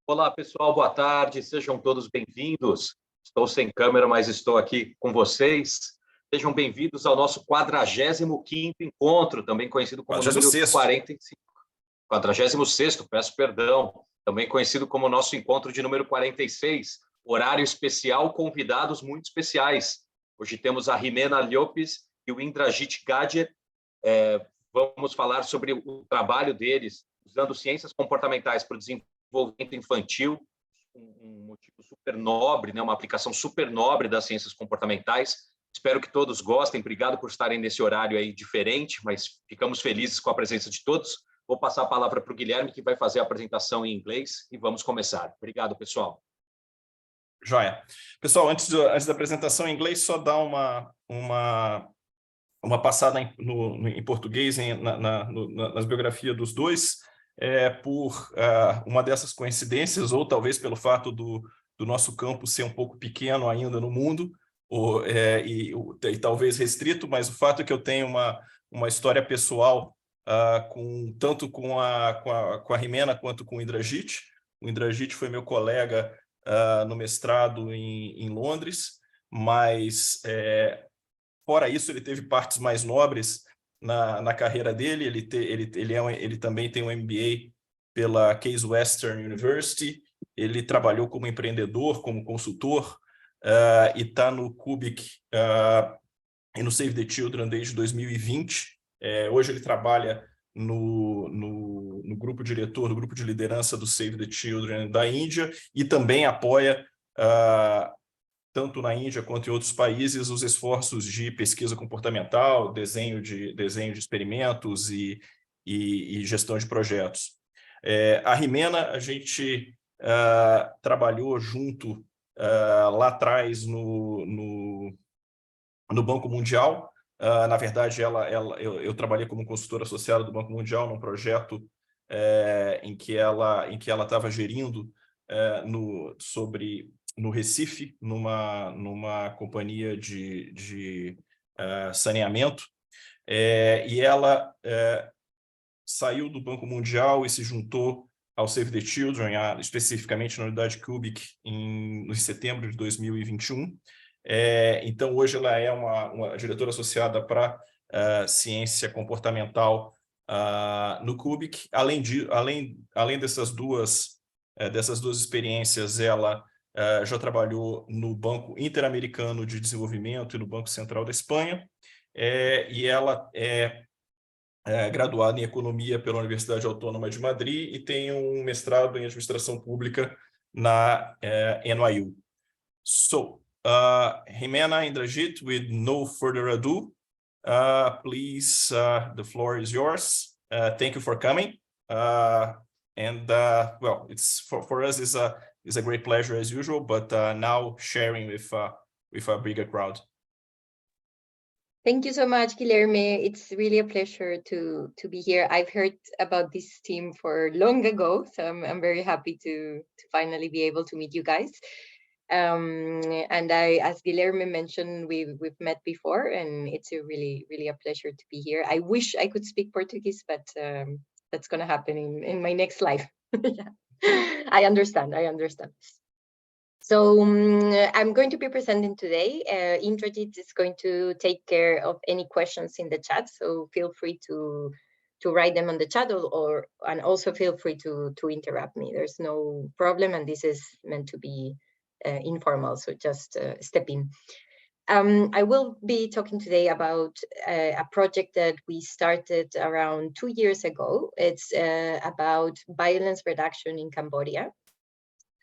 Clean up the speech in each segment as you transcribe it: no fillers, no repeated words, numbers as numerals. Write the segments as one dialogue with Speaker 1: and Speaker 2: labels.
Speaker 1: Olá, pessoal, boa tarde, sejam todos bem-vindos. Estou sem câmera, mas estou aqui com vocês. Sejam bem-vindos ao nosso 45º encontro, também conhecido como número 45. 46º, peço perdão, também conhecido como nosso encontro de número 46, horário especial, convidados muito especiais. Hoje temos a Jimena Llopis e o Indrajeet Ghatge. Vamos falar sobre o trabalho deles, usando ciências comportamentais para o desenvolvimento infantil, um motivo super nobre, né? Uma aplicação super nobre das ciências comportamentais. Espero que todos gostem. Obrigado por estarem nesse horário aí diferente, mas ficamos felizes com a presença de todos. Vou passar a palavra para o Guilherme, que vai fazer a apresentação em inglês, e vamos começar. Obrigado, pessoal.
Speaker 2: Joia. Pessoal, antes da apresentação em inglês, só dar uma passada em português nas biografias dos dois, por uma dessas coincidências, ou talvez pelo fato do nosso campo ser um pouco pequeno ainda no mundo, e talvez restrito, mas o fato é que eu tenho uma história pessoal tanto com a Jimena quanto com o Indrajeet. O Indrajeet foi meu colega no mestrado em Londres, mas fora isso ele teve partes mais nobres na carreira dele. Ele também tem um MBA pela Case Western University. Ele trabalhou como empreendedor, como consultor, e está no Cubic e no Save the Children desde 2020. Hoje ele trabalha no grupo diretor, no grupo de liderança do Save the Children da Índia, e também apoia, tanto na Índia quanto em outros países, os esforços de pesquisa comportamental, desenho de experimentos e gestão de projetos. A Jimena, a gente trabalhou junto lá atrás no Banco Mundial. Na verdade, eu trabalhei como consultora associada do Banco Mundial num projeto em que ela estava gerindo no Recife, numa companhia de saneamento, e ela saiu do Banco Mundial e se juntou ao Save the Children, especificamente na unidade Cubic, em setembro de 2021. Então, hoje ela é uma diretora associada para ciência comportamental no Cubic. Além dessas duas experiências, ela já trabalhou no Banco Interamericano de Desenvolvimento e no Banco Central da Espanha, e ela é graduada em Economia pela Universidade Autônoma de Madrid e tem um mestrado em Administração Pública na NYU. So, Jimena, Indrajeet, with no further ado, please, the floor is yours. Thank you for coming. Well, it's for us is a great pleasure as usual, but now sharing with a bigger crowd.
Speaker 3: Thank you so much, Guilherme. It's really a pleasure to be here. I've heard about this team for long ago, so I'm very happy to finally be able to meet you guys. And as Guilherme mentioned, we've met before, and it's really a pleasure to be here. I wish I could speak Portuguese, but that's going to happen in my next life. Yeah. I understand. So I'm going to be presenting today. Indrajeet is going to take care of any questions in the chat, so feel free to write them on the chat, and also feel free to interrupt me. There's no problem, and this is meant to be informal, so just step in. I will be talking today about a project that we started around 2 years ago. It's about violence reduction in Cambodia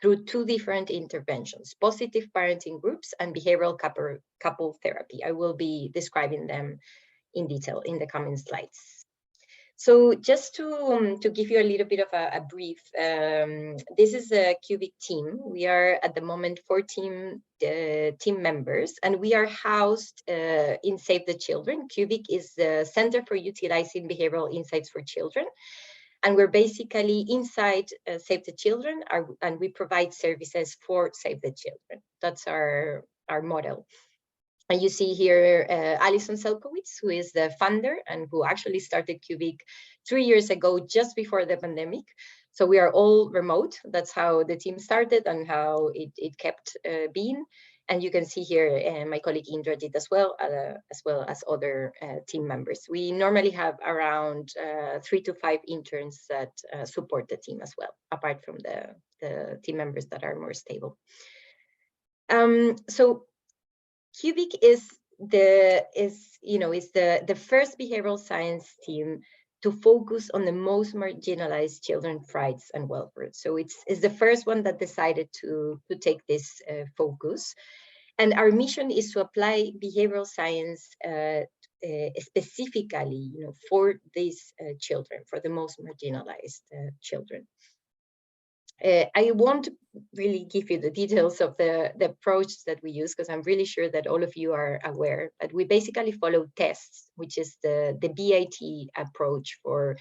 Speaker 3: through 2 different interventions: positive parenting groups and behavioral couple therapy. I will be describing them in detail in the coming slides. So just to give you a little bit of a brief, this is a Cubic team. We are at the moment 14 team members, and we are housed in Save the Children. Cubic is the Center for Utilizing Behavioral Insights for Children. And we're basically inside Save the Children, and we provide services for Save the Children. That's our model. And you see here Alison Selkowitz, who is the founder and who actually started Cubic 3 years ago, just before the pandemic. So we are all remote. That's how the team started and how it kept being. And you can see here my colleague Indrajeet as well as other team members. We normally have around 3 to 5 interns that support the team as well, apart from the team members that are more stable. So CUBIC is the first behavioral science team to focus on the most marginalized children's rights and welfare. So it's the first one that decided to take this focus. And our mission is to apply behavioral science specifically, for these children, for the most marginalized children. I won't really give you the details of the approach that we use, because I'm really sure that all of you are aware, but we basically follow TEST, which is the BIT approach for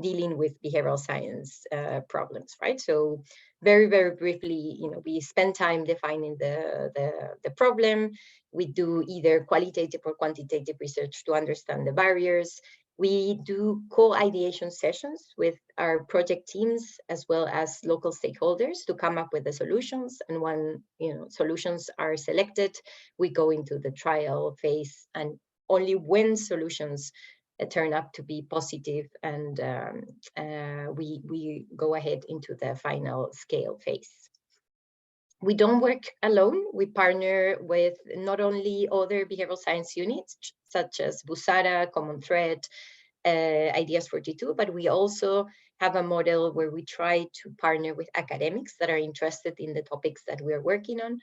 Speaker 3: dealing with behavioral science problems, right? So very, very briefly, we spend time defining the problem. We do either qualitative or quantitative research to understand the barriers. We do co-ideation sessions with our project teams as well as local stakeholders to come up with the solutions. And when solutions are selected, we go into the trial phase, and only when solutions turn up to be positive, and we go ahead into the final scale phase. We don't work alone. We partner with not only other behavioral science units, such as Busara, Common Thread, Ideas 42, but we also have a model where we try to partner with academics that are interested in the topics that we are working on,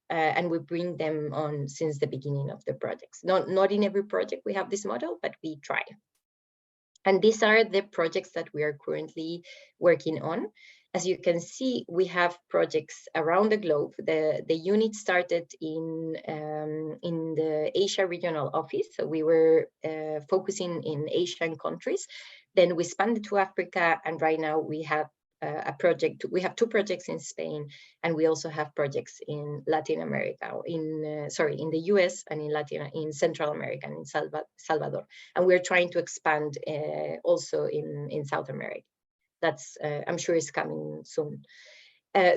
Speaker 3: and we bring them on since the beginning of the projects. Not in every project we have this model, but we try. And these are the projects that we are currently working on. As you can see, we have projects around the globe. The unit started in the Asia regional office. So we were focusing in Asian countries. Then we expanded to Africa, and right now we have a project. We have 2 projects in Spain, and we also have projects in Latin America, in the US and in Central America and in Salvador. And we're trying to expand also in South America. That's, I'm sure, is coming soon.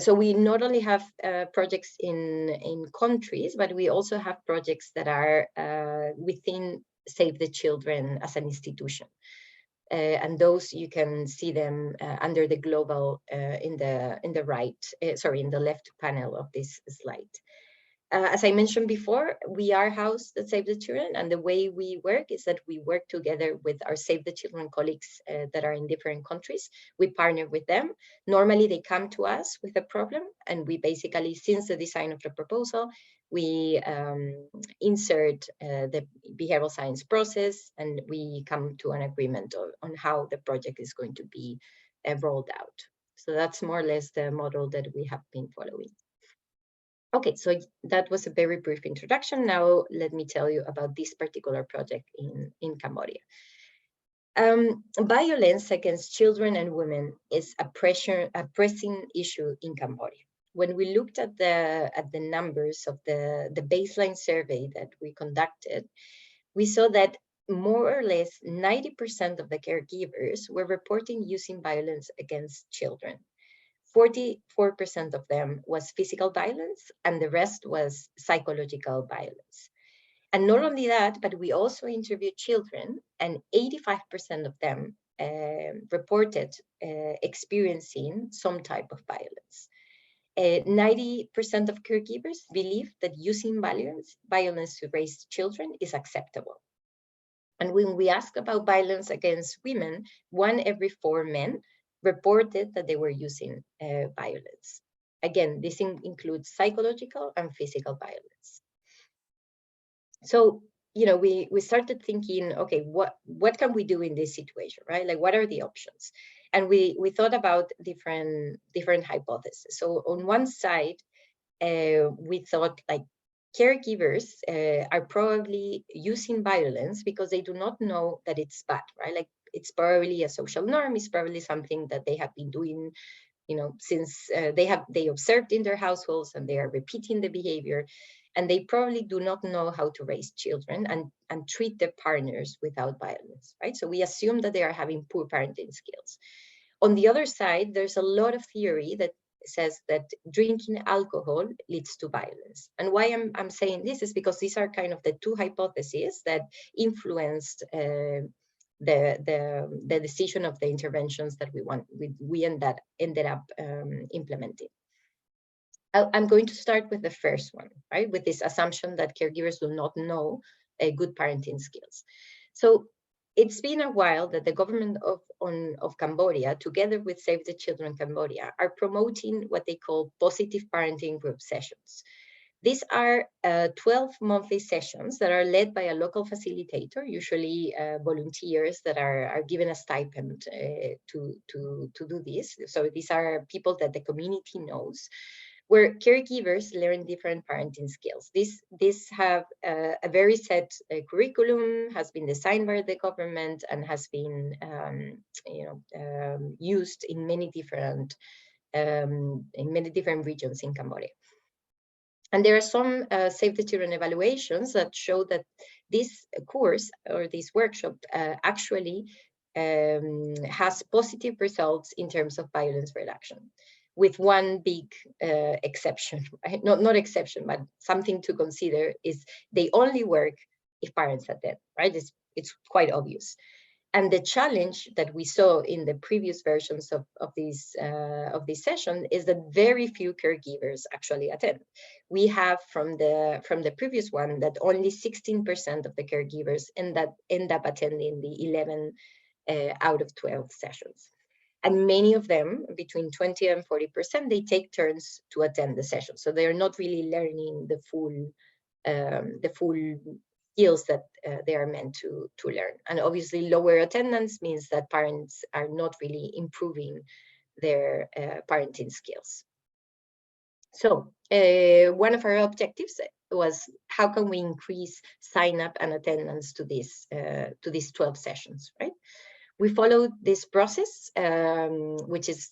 Speaker 3: So we not only have projects in countries, but we also have projects that are within Save the Children as an institution. And those, you can see them under the global in the left panel of this slide. As I mentioned before, we are housed at Save the Children, and the way we work is that we work together with our Save the Children colleagues that are in different countries. We partner with them. Normally, they come to us with a problem, and we basically, since the design of the proposal, we insert the behavioral science process, and we come to an agreement on how the project is going to be rolled out. So that's more or less the model that we have been following. Okay, so that was a very brief introduction. Now let me tell you about this particular project in Cambodia. Violence against children and women is a pressing issue in Cambodia. When we looked at the numbers of the baseline survey that we conducted, we saw that more or less 90% of the caregivers were reporting using violence against children. 44% of them was physical violence, and the rest was psychological violence. And not only that, but we also interviewed children, and 85% of them reported experiencing some type of violence. 90% of caregivers believe that using violence to raise children is acceptable. And when we ask about violence against women, 1 every 4 men reported that they were using violence. Again, this includes psychological and physical violence. So, we started thinking, okay, what can we do in this situation, right? Like, what are the options? And we thought about different hypotheses. So on one side, we thought, like, caregivers are probably using violence because they do not know that it's bad, right? Like, it's probably a social norm. It's probably something that they have been doing, since they observed in their households, and they are repeating the behavior. and they probably do not know how to raise children and treat their partners without violence, right? So we assume that they are having poor parenting skills. On the other side, there's a lot of theory that says that drinking alcohol leads to violence. And why I'm saying this is because these are kind of the two hypotheses that influenced the decision of the interventions that we ended up implementing. I'm going to start with the first one, right? With this assumption that caregivers do not know good parenting skills. So it's been a while that the government of Cambodia, together with Save the Children Cambodia, are promoting what they call positive parenting group sessions. These are 12 monthly sessions that are led by a local facilitator, usually volunteers that are given a stipend to do this. So these are people that the community knows, where caregivers learn different parenting skills. These have a very set curriculum, has been designed by the government, and has been used in many different regions in Cambodia. And there are some Save the Children evaluations that show that this course or this workshop actually has positive results in terms of violence reduction, with one big exception, right? Not exception, but something to consider is they only work if parents attend, right? It's quite obvious. And the challenge that we saw in the previous versions of this session is that very few caregivers actually attend. We have from the previous one that only 16% of the caregivers end up attending the 11 out of 12 sessions. And many of them, between 20 and 40%, they take turns to attend the session. So they're not really learning the full skills that they are meant to learn. And obviously lower attendance means that parents are not really improving their parenting skills. So one of our objectives was how can we increase sign up and attendance to these 12 sessions, right? We followed this process, which is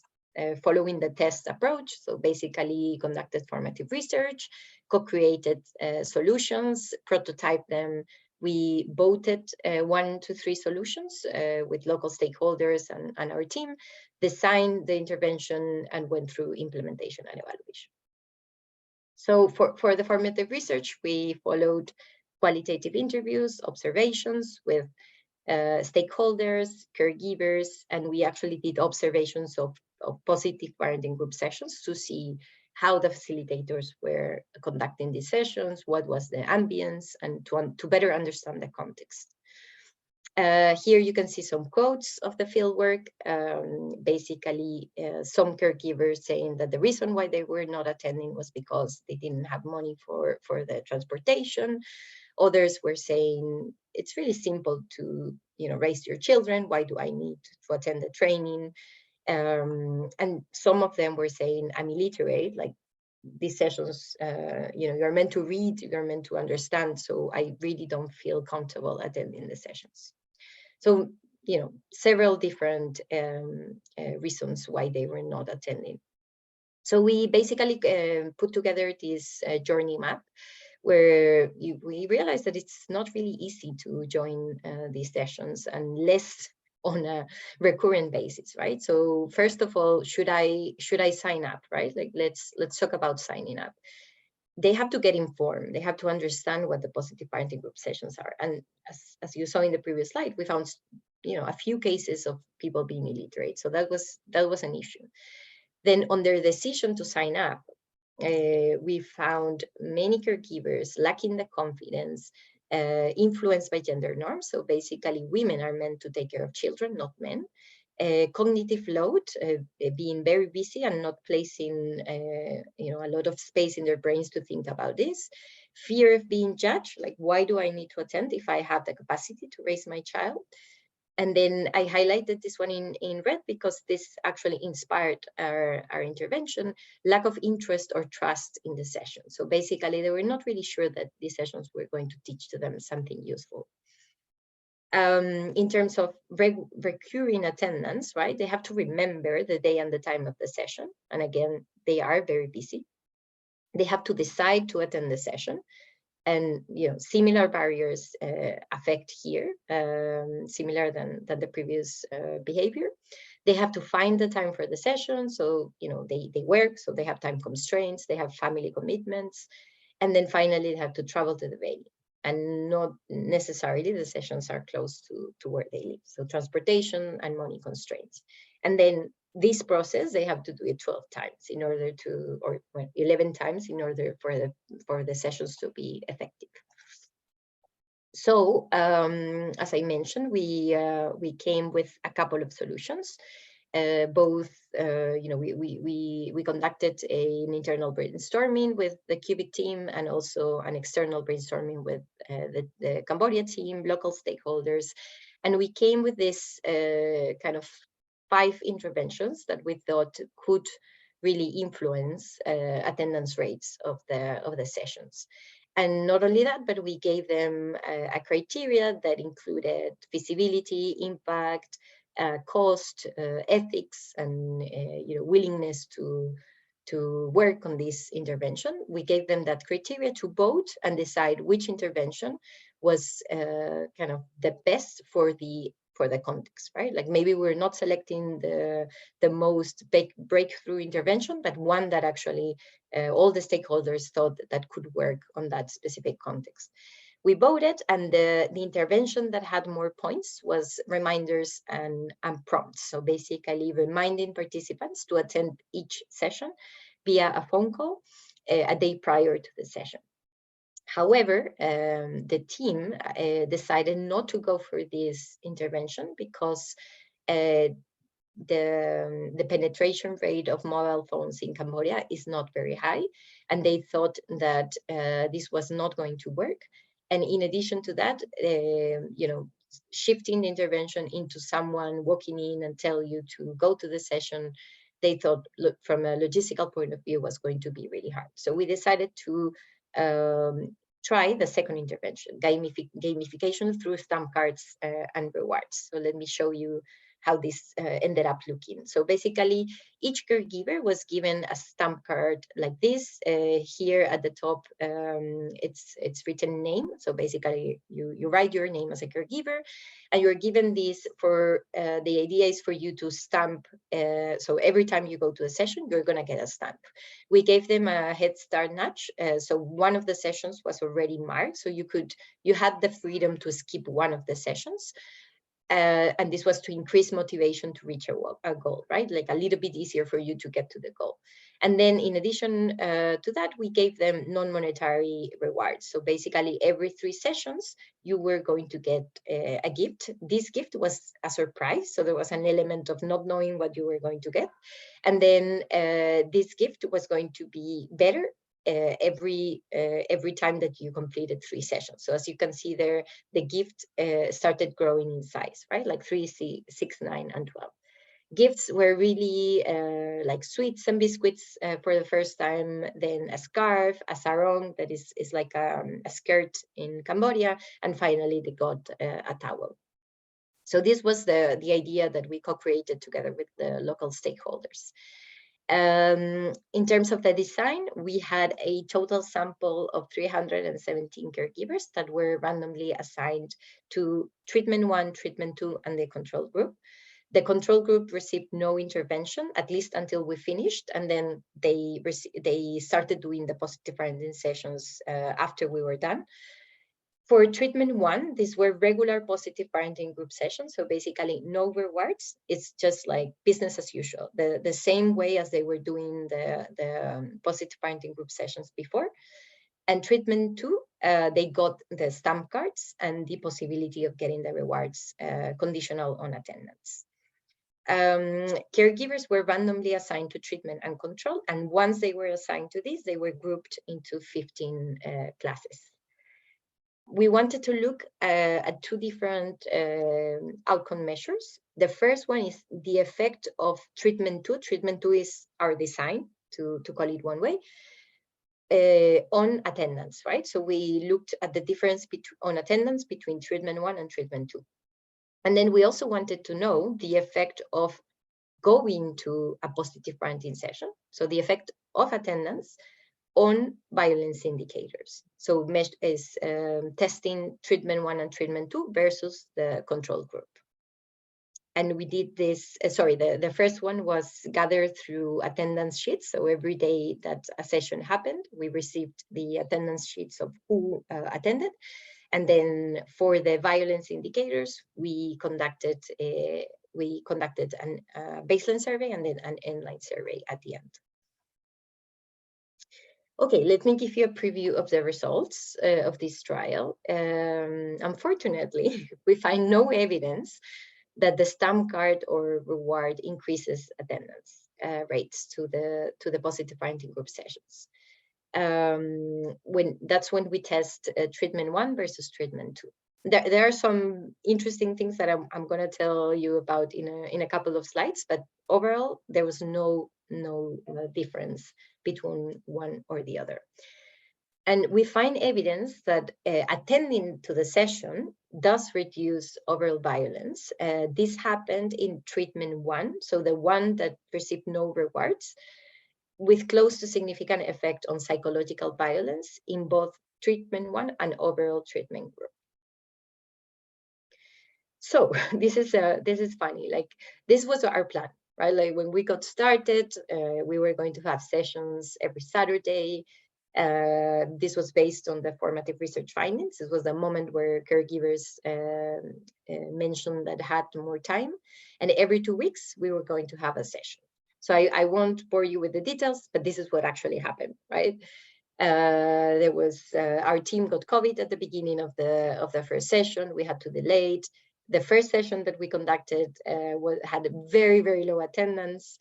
Speaker 3: following the test approach. So basically conducted formative research, co-created solutions, prototyped them. We voted 1 to 3 solutions with local stakeholders and our team, designed the intervention, and went through implementation and evaluation. So for the formative research, we followed qualitative interviews, observations with stakeholders, caregivers, and we actually did observations of positive parenting group sessions to see how the facilitators were conducting these sessions, what was the ambience, and to better understand the context. Here you can see some quotes of the fieldwork. Basically, some caregivers saying that the reason why they were not attending was because they didn't have money for the transportation. Others were saying, it's really simple to raise your children. Why do I need to attend the training? And some of them were saying, I'm illiterate, like these sessions, you're meant to read, you're meant to understand. So I really don't feel comfortable attending the sessions. So, several different reasons why they were not attending. So we basically put together this journey map, where we realized that it's not really easy to join these sessions unless on a recurrent basis, right? So first of all, should I sign up, right? Like let's talk about signing up. They have to get informed. They have to understand what the positive parenting group sessions are. And as you saw in the previous slide, we found a few cases of people being illiterate. So that was an issue. Then on their decision to sign up, we found many caregivers lacking the confidence, influenced by gender norms. So basically, women are meant to take care of children, not men. Cognitive load, being very busy and not placing a lot of space in their brains to think about this. Fear of being judged, like why do I need to attend if I have the capacity to raise my child? And then I highlighted this one in red because this actually inspired our intervention, lack of interest or trust in the session. So basically, they were not really sure that these sessions were going to teach to them something useful. In terms of recurring attendance, right? They have to remember the day and the time of the session. And again, they are very busy. They have to decide to attend the session. And similar barriers affect here, similar than the previous behavior. They have to find the time for the session. So, they work, so they have time constraints, they have family commitments. And then finally, they have to travel to the venue. And not necessarily the sessions are close to where they live. So transportation and money constraints. And then this process, they have to do it 12 times in order to, or 11 times in order for the sessions to be effective. So as I mentioned, we came with a couple of solutions. Both, we conducted an internal brainstorming with the Cubic team and also an external brainstorming with the Cambodia team, local stakeholders. And we came with this kind of 5 interventions that we thought could really influence attendance rates of the sessions. And not only that, but we gave them a criteria that included feasibility, impact, cost, ethics, and willingness to work on this intervention. We gave them that criteria to vote and decide which intervention was kind of the best for the context, right? Like maybe we're not selecting the most breakthrough intervention, but one that actually all the stakeholders thought that could work on that specific context. We voted, and the intervention that had more points was reminders and prompts. So basically reminding participants to attend each session via a phone call a day prior to the session. However, the team decided not to go for this intervention because the penetration rate of mobile phones in Cambodia is not very high, and they thought that this was not going to work. And in addition to that, shifting the intervention into someone walking in and tell you to go to the session, they thought, look, from a logistical point of view, was going to be really hard. So we decided to try the second intervention, gamification through stamp cards and rewards. So let me show you how this ended up looking. So basically, each caregiver was given a stamp card like this. Here at the top, it's written name. So basically, you write your name as a caregiver, and you're given this for, the idea is for you to stamp. So every time you go to a session, you're gonna get a stamp. We gave them a Head Start nudge. So one of the sessions was already marked. So you had the freedom to skip one of the sessions. And this was to increase motivation to reach a goal, right? Like a little bit easier for you to get to the goal. And then in addition to that, we gave them non-monetary rewards. So basically every 3 sessions, you were going to get a gift. This gift was a surprise. So there was an element of not knowing what you were going to get. And then this gift was going to be better every time that you completed 3 sessions. So as you can see there, the gift started growing in size, right? Like 3, 6, 9, and 12. Gifts were really like sweets and biscuits for the first time, then a scarf, a sarong, that is like a skirt in Cambodia, and finally they got a towel. So this was the idea that we co-created together with the local stakeholders. In terms of the design, we had a total sample of 317 caregivers that were randomly assigned to treatment 1, treatment 2, and the control group. The control group received no intervention, at least until we finished, and then they started doing the positive parenting sessions after we were done. For treatment 1, these were regular positive parenting group sessions. So basically no rewards. It's just like business as usual, the same way as they were doing the positive parenting group sessions before. And treatment 2, they got the stamp cards and the possibility of getting the rewards conditional on attendance. Caregivers were randomly assigned to treatment and control. And once they were assigned to this, they were grouped into 15 classes. We wanted to look at 2 different outcome measures. The first one is the effect of treatment 2. Treatment 2 is our design, to call it one way, on attendance, right? So we looked at the difference on attendance between treatment 1 and treatment 2. And then we also wanted to know the effect of going to a positive parenting session. So the effect of attendance on violence indicators. So testing treatment 1 and treatment 2 versus the control group. And we did this, the first one was gathered through attendance sheets. So every day that a session happened, we received the attendance sheets of who attended. And then for the violence indicators, we conducted a baseline survey and then an endline survey at the end. Okay, let me give you a preview of the results of this trial. Unfortunately, we find no evidence that the stamp card or reward increases attendance rates to the positive parenting group sessions. That's when we test treatment 1 versus treatment 2. There are some interesting things that I'm going to tell you about in a couple of slides, but overall there was no difference between one or the other. And we find evidence that attending to the session does reduce overall violence. This happened in treatment 1, so the one that received no rewards, with close to significant effect on psychological violence in both treatment 1 and overall treatment group. So this is funny. Like, this was our plan, right? Like, when we got started, we were going to have sessions every Saturday. This was based on the formative research findings. It was the moment where caregivers mentioned that had more time, and every 2 weeks we were going to have a session. So I won't bore you with the details, but this is what actually happened, right? There was our team got COVID at the beginning of the first session. We had to delay it. The first session that we conducted had a very, very low attendance,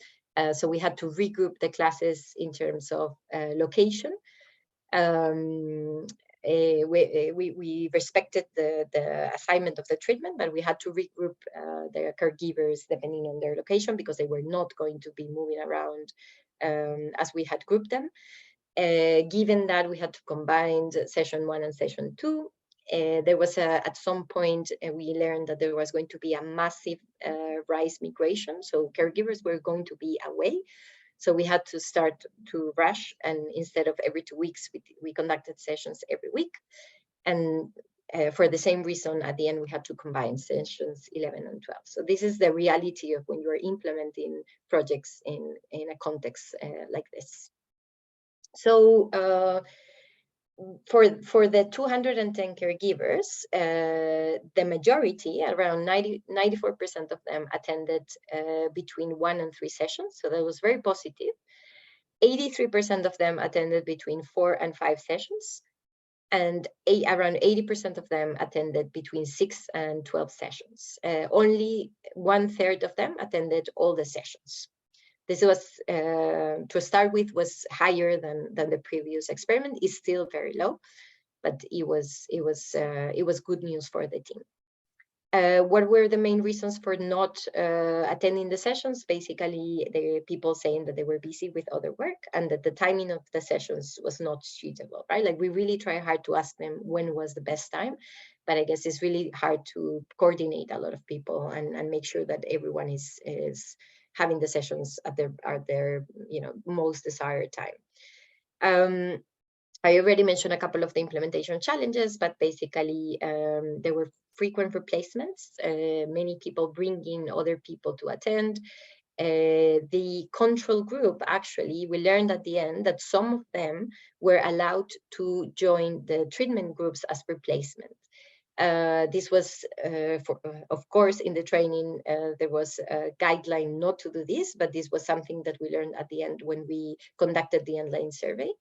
Speaker 3: so we had to regroup the classes in terms of location. We respected the assignment of the treatment, but we had to regroup the caregivers depending on their location, because they were not going to be moving around as we had grouped them. Given that we had to combine session 1 and session 2, there was at some point we learned that there was going to be a massive rise migration, so caregivers were going to be away. So we had to start to rush, and instead of every 2 weeks, we conducted sessions every week. And for the same reason, at the end, we had to combine sessions 11 and 12. So this is the reality of when you are implementing projects in a context like this. So for the 210 caregivers, the majority, around 94% of them, attended between 1 and 3 sessions. So that was very positive. 83% of them attended between 4 and 5 sessions. And around 80% of them attended between 6 and 12 sessions. Only 1/3 of them attended all the sessions. This was, to start with, was higher than the previous experiment. It's still very low, but it was good news for the team. What were the main reasons for not attending the sessions? Basically, the people saying that they were busy with other work and that the timing of the sessions was not suitable, right? Like, we really try hard to ask them when was the best time, but I guess it's really hard to coordinate a lot of people and make sure that everyone is having the sessions at their most desired time. I already mentioned a couple of the implementation challenges, but basically there were frequent replacements, many people bringing other people to attend. The control group, actually, we learned at the end that some of them were allowed to join the treatment groups as replacement. This was, of course, in the training, there was a guideline not to do this, but this was something that we learned at the end when we conducted the online survey.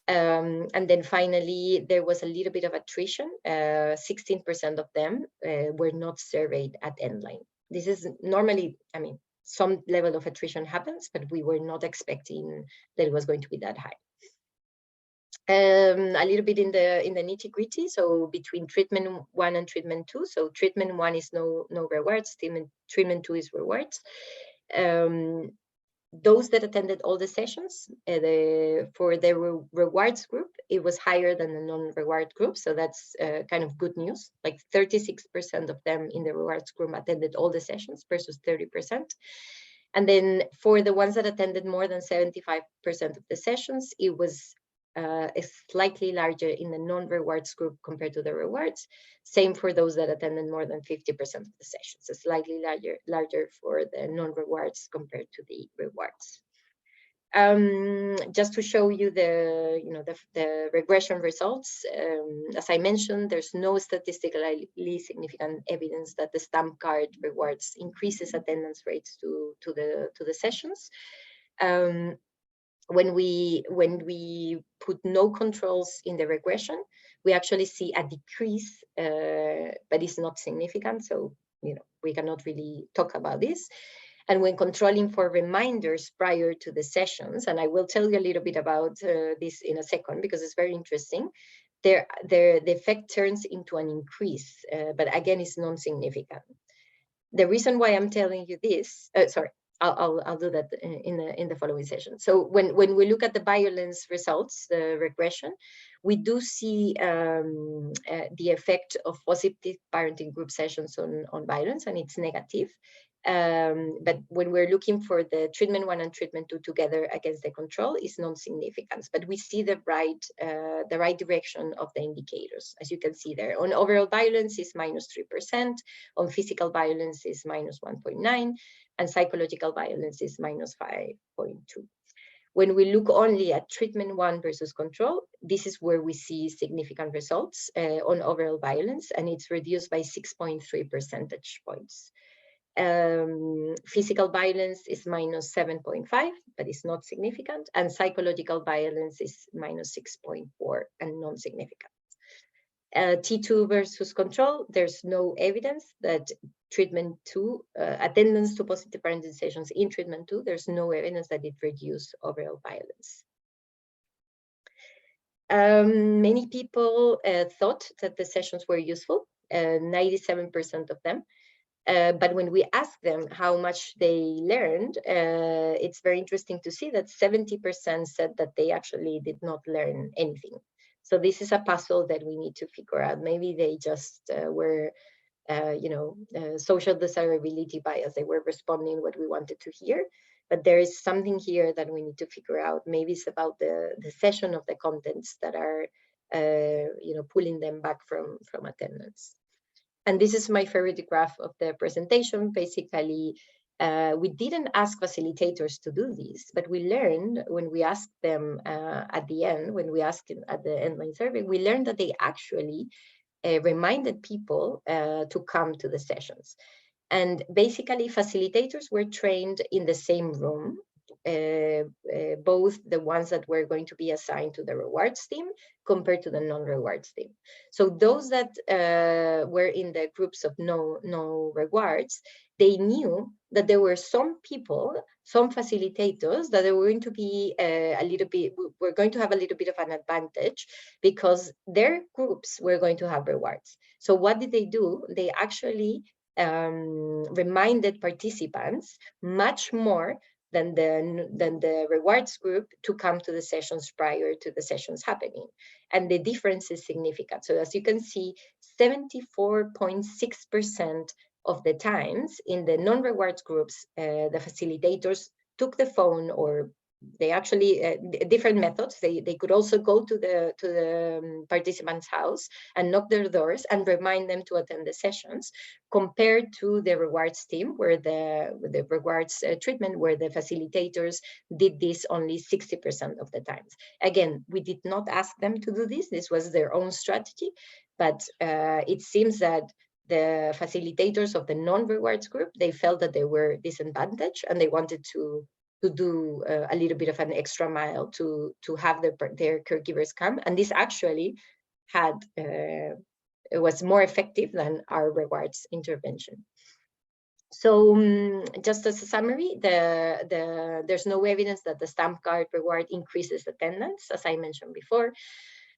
Speaker 3: And then finally, there was a little bit of attrition. 16% of them were not surveyed at endline. This is normally, I mean, some level of attrition happens, but we were not expecting that it was going to be that high. A little bit in the nitty-gritty. So between treatment 1 and treatment 2, so treatment 1 is no rewards, treatment 2 is rewards. Those that attended all the sessions, for the rewards group, it was higher than the non-reward group. So that's kind of good news. Like 36% of them in the rewards group attended all the sessions versus 30%. And then for the ones that attended more than 75% of the sessions, it was is slightly larger in the non-rewards group compared to the rewards. Same for those that attended more than 50% of the sessions, so slightly larger for the non-rewards compared to the rewards. Just to show you the regression results, as I mentioned, there's no statistically significant evidence that the stamp card rewards increases attendance rates to the sessions. When we put no controls in the regression, we actually see a decrease, but it's not significant. So we cannot really talk about this. And when controlling for reminders prior to the sessions, and I will tell you a little bit about this in a second because it's very interesting, the effect turns into an increase, but again, it's non-significant. The reason why I'm telling you this, sorry, I'll do that in the following session. So when we look at the violence results, the regression, we do see the effect of positive parenting group sessions on violence, and it's negative. But when we're looking for the treatment 1 and treatment 2 together against the control, is non-significant. But we see the right direction of the indicators, as you can see there. On overall violence is -3%, on physical violence is -1.9%, and psychological violence is -5.2%. When we look only at treatment 1 versus control, this is where we see significant results on overall violence, and it's reduced by 6.3 percentage points. Physical violence is -7.5, but it's not significant, and psychological violence is -6.4 and non-significant. T2 versus control, there's no evidence that treatment 2, attendance to positive parenting sessions in treatment 2, there's no evidence that it reduced overall violence. Many people thought that the sessions were useful, 97% of them. But when we ask them how much they learned, it's very interesting to see that 70% said that they actually did not learn anything. So this is a puzzle that we need to figure out. Maybe they just were, social desirability bias. They were responding what we wanted to hear. But there is something here that we need to figure out. Maybe it's about the session of the contents that are, pulling them back from attendance. And this is my favorite graph of the presentation. Basically, we didn't ask facilitators to do this, but we learned when we asked them at the end, when we asked them at the endline survey, we learned that they actually reminded people to come to the sessions. And basically, facilitators were trained in the same room, both the ones that were going to be assigned to the rewards team compared to the non-rewards team. So those that were in the groups of no rewards, they knew that there were some people, some facilitators that were going to be were going to have a little bit of an advantage because their groups were going to have rewards. So what did they do? They actually reminded participants much more than the rewards group to come to the sessions prior to the sessions happening. And the difference is significant. So as you can see, 74.6% of the times in the non-rewards groups, the facilitators took the phone, or they actually, different methods. They could also go to the participant's house and knock their doors and remind them to attend the sessions, compared to the rewards team, where the rewards treatment, where the facilitators did this only 60% of the times. Again, we did not ask them to do this. This was their own strategy, but it seems that the facilitators of the non-rewards group, they felt that they were disadvantaged and they wanted to do a little bit of an extra mile to have their caregivers come. And this actually it was more effective than our rewards intervention. So just as a summary, there's no evidence that the stamp card reward increases attendance, as I mentioned before.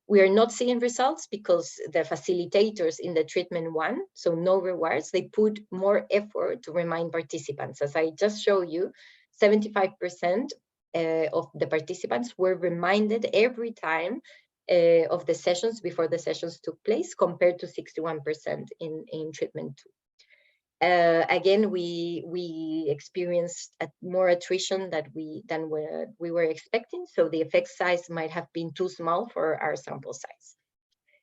Speaker 3: We are not seeing results because the facilitators in the treatment 1, so no rewards, they put more effort to remind participants. As I just showed you, 75% of the participants were reminded every time of the sessions before the sessions took place, compared to 61% in treatment 2. Again, we experienced more attrition than we were expecting. So the effect size might have been too small for our sample size.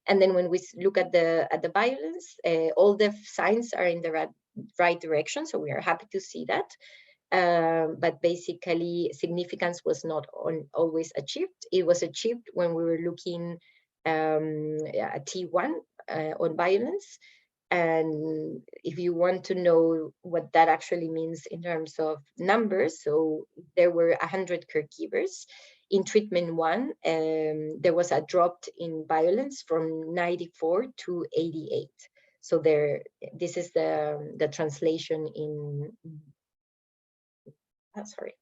Speaker 3: And then when we look at the violence, all the signs are in the right direction. So we are happy to see that. But basically, significance was not always achieved. It was achieved when we were looking at T1 on violence. And if you want to know what that actually means in terms of numbers, so there were 100 caregivers. In treatment 1, there was a drop in violence from 94 to 88. So this is the translation in. Sorry.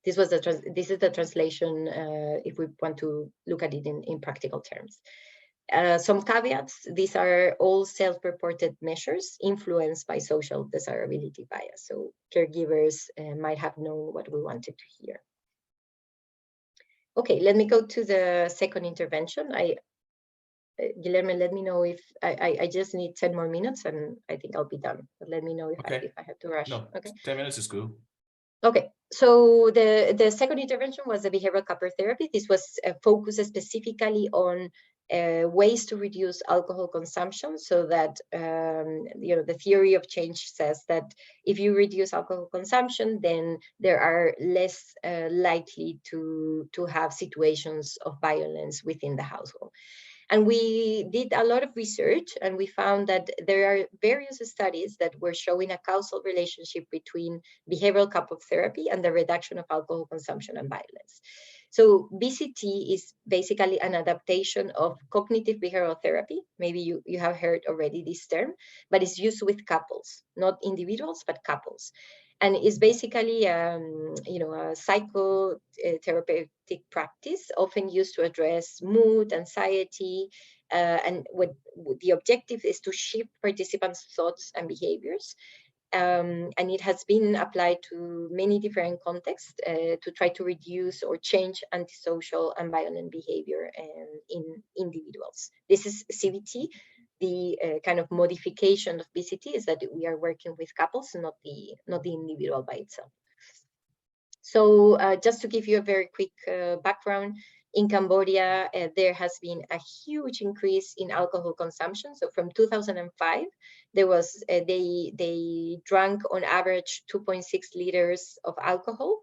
Speaker 3: This is the translation if we want to look at it in practical terms. Some caveats: these are all self-reported measures influenced by social desirability bias. So caregivers might have known what we wanted to hear. Okay, let me go to the second intervention. Guilherme, let me know if I just need 10 more minutes and I think I'll be done. But let me know if I have to rush.
Speaker 2: No,
Speaker 3: okay.
Speaker 2: 10 minutes is good.
Speaker 3: Okay, so the second intervention was the behavioral couple therapy. This was focused specifically on ways to reduce alcohol consumption, so that the theory of change says that if you reduce alcohol consumption, then there are less likely to have situations of violence within the household. And we did a lot of research, and we found that there are various studies that were showing a causal relationship between behavioral couple therapy and the reduction of alcohol consumption and violence. So BCT is basically an adaptation of cognitive behavioral therapy. Maybe you have heard already this term, but it's used with couples, not individuals, but couples. And it's basically, a psychotherapeutic practice often used to address mood, anxiety, and what the objective is to shift participants' thoughts and behaviors. And it has been applied to many different contexts to try to reduce or change antisocial and violent behavior in individuals. This is CBT. The kind of modification of BCT is that we are working with couples, not the individual by itself. So just to give you a very quick background, in Cambodia, there has been a huge increase in alcohol consumption. So from 2005, there was they drank on average 2.6 liters of alcohol,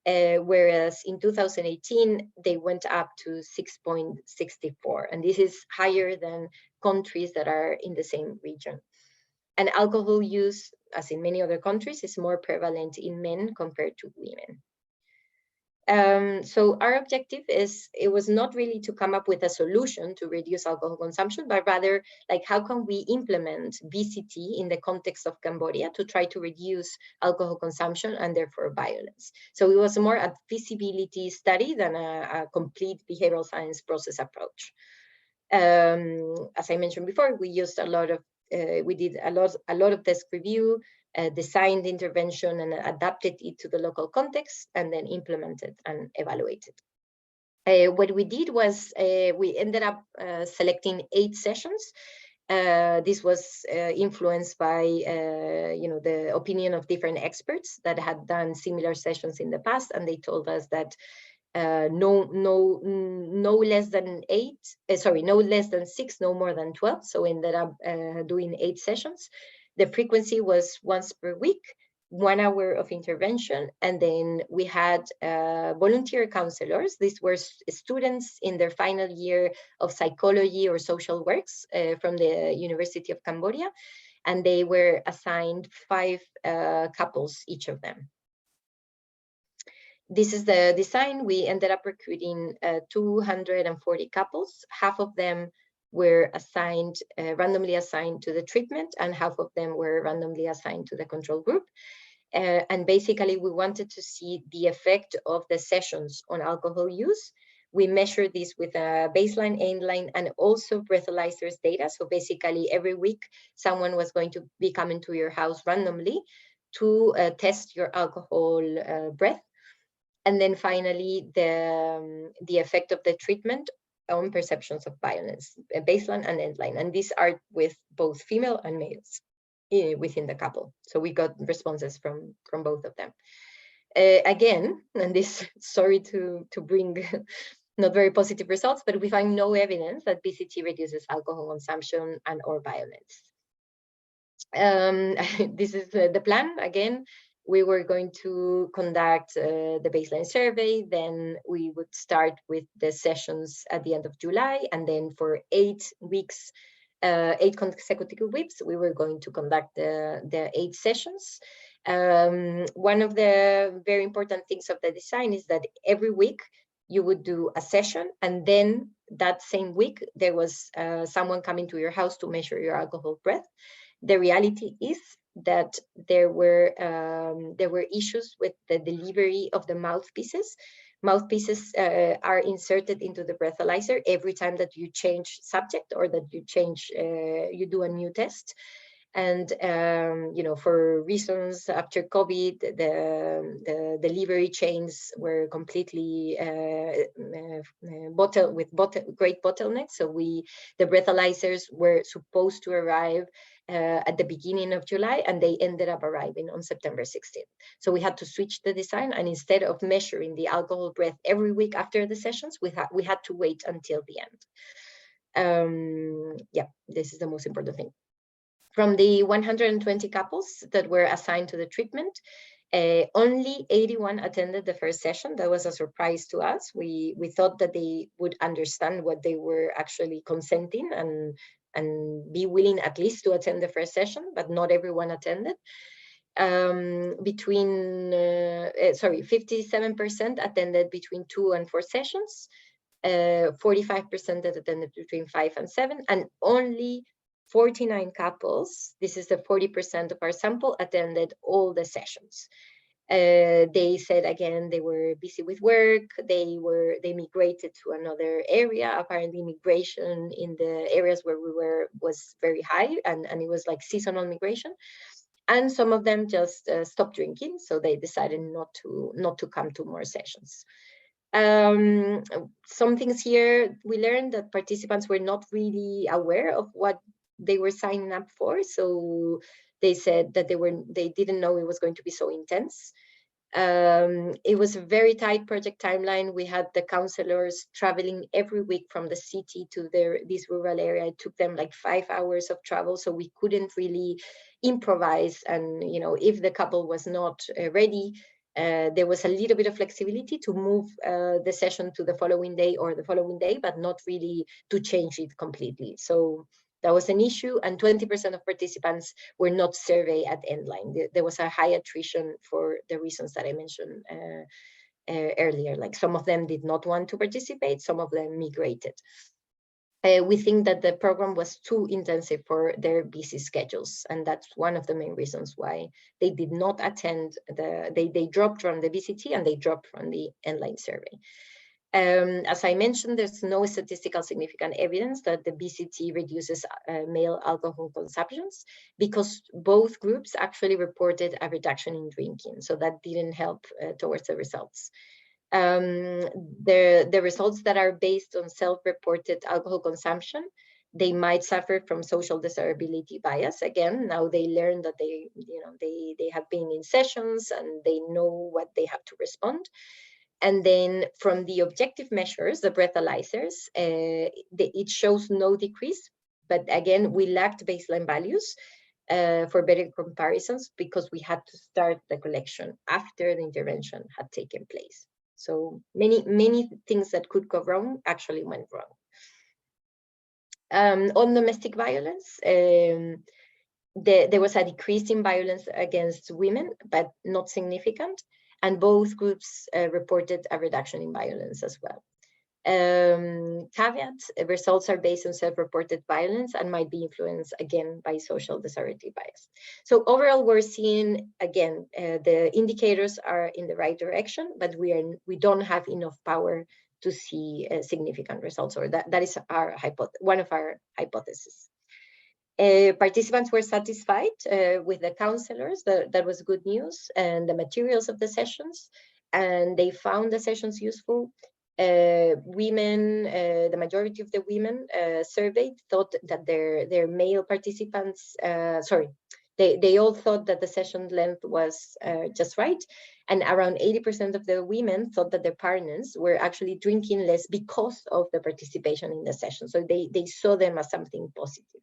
Speaker 3: whereas in 2018 they went up to 6.64, and this is higher than countries that are in the same region. And alcohol use, as in many other countries, is more prevalent in men compared to women. So our objective was not really to come up with a solution to reduce alcohol consumption, but rather like how can we implement BCT in the context of Cambodia to try to reduce alcohol consumption and therefore violence. So it was more a feasibility study than a complete behavioral science process approach. As I mentioned before, we used we did a lot of desk review, designed intervention and adapted it to the local context, and then implemented and evaluated. What we did was we ended up selecting 8 sessions. This was influenced by the opinion of different experts that had done similar sessions in the past, and they told us that no less than 6, no more than 12. So we ended up doing 8 sessions. The frequency was once per week, 1 hour of intervention, and then we had volunteer counselors. These were students in their final year of psychology or social works from the University of Cambodia, and they were assigned 5 couples, each of them. This is the design. We ended up recruiting 240 couples. Half of them were assigned, randomly assigned to the treatment, and half of them were randomly assigned to the control group. And basically, we wanted to see the effect of the sessions on alcohol use. We measured this with a baseline, end line, and also breathalyzers data. So basically, every week, someone was going to be coming to your house randomly to test your alcohol breath. And then finally, the effect of the treatment own perceptions of violence, baseline and endline. And these are with both female and males within the couple. So we got responses from both of them. Again, and this, sorry to bring not very positive results, but we find no evidence that BCT reduces alcohol consumption and or violence. This is the plan. Again, we were going to conduct the baseline survey, then we would start with the sessions at the end of July, and then for 8 weeks, 8 consecutive weeks, we were going to conduct the 8 sessions. One of the very important things of the design is that every week you would do a session, and then that same week there was someone coming to your house to measure your alcohol breath. The reality is that there were issues with the delivery of the mouthpieces. Mouthpieces are inserted into the breathalyzer every time that you change subject or that you do a new test. And you know, for reasons after COVID, the delivery chains were completely great bottlenecks. So the breathalyzers were supposed to arrive at the beginning of July, and they ended up arriving on September 16th. So we had to switch the design, and instead of measuring the alcohol breath every week after the sessions, we had to wait until the end. Yeah, this is the most important thing. From the 120 couples that were assigned to the treatment, only 81 attended the first session. That was a surprise to us. We thought that they would understand what they were actually consenting and be willing at least to attend the first session, but not everyone attended. 57% attended between 2 and 4 sessions, 45% that attended between 5 and 7, and only 49 couples, this is the 40% of our sample, attended all the sessions. They said, again, they were busy with work, they migrated to another area. Apparently migration in the areas where we were was very high, and it was like seasonal migration. And some of them just stopped drinking, so they decided not to come to more sessions. Some things here, we learned that participants were not really aware of what they were signing up for. So they said that they didn't know it was going to be so intense. It was a very tight project timeline. We had the counselors traveling every week from the city to this rural area. It took them like 5 hours of travel, so we couldn't really improvise. And you know, if the couple was not ready, there was a little bit of flexibility to move the session to the following day or the following day, but not really to change it completely. So that was an issue, and 20% of participants were not surveyed at endline. There was a high attrition for the reasons that I mentioned earlier. Like some of them did not want to participate, some of them migrated. We think that the program was too intensive for their busy schedules, and that's one of the main reasons why they did not attend they dropped from the BCT and they dropped from the endline survey. As I mentioned, there's no statistical significant evidence that the BCT reduces male alcohol consumptions, because both groups actually reported a reduction in drinking, so that didn't help towards the results. The results that are based on self-reported alcohol consumption, they might suffer from social desirability bias. Again, now they learn that they have been in sessions and they know what they have to respond. And then from the objective measures, the breathalyzers, it shows no decrease. But again, we lacked baseline values for better comparisons, because we had to start the collection after the intervention had taken place. So many things that could go wrong actually went wrong. On domestic violence, there was a decrease in violence against women, but not significant. And both groups reported a reduction in violence as well. Caveat, results are based on self-reported violence and might be influenced again by social desirability bias. So overall, we're seeing, again, the indicators are in the right direction, but we don't have enough power to see significant results, or that is one of our hypotheses. Participants were satisfied with the counselors. That was good news, and the materials of the sessions, and they found the sessions useful. Women, the majority of the women surveyed thought that their male participants, they all thought that the session length was just right. And around 80% of the women thought that their partners were actually drinking less because of the participation in the session. So they saw them as something positive.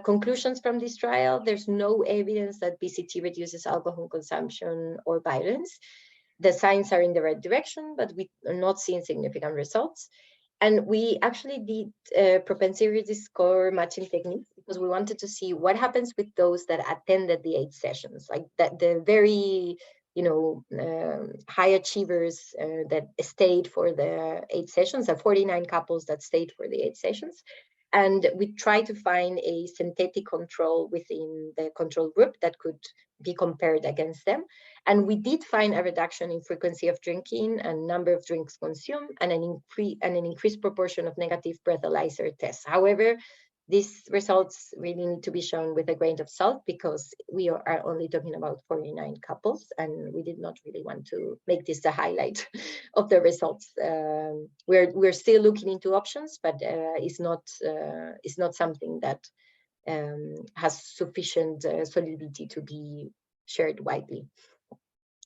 Speaker 3: Conclusions from this trial: there's no evidence that BCT reduces alcohol consumption or violence. The signs are in the right direction, but we are not seeing significant results. And we actually did propensity score matching techniques because we wanted to see what happens with those that attended the 8 sessions, like that the very high achievers that stayed for the 8 sessions, the 49 couples that stayed for the 8 sessions. And we tried to find a synthetic control within the control group that could be compared against them. And we did find a reduction in frequency of drinking and number of drinks consumed, and an increased proportion of negative breathalyzer tests. However, these results really need to be shown with a grain of salt because we are only talking about 49 couples, and we did not really want to make this the highlight of the results. We're still looking into options, but it's not something that has sufficient solidity to be shared widely.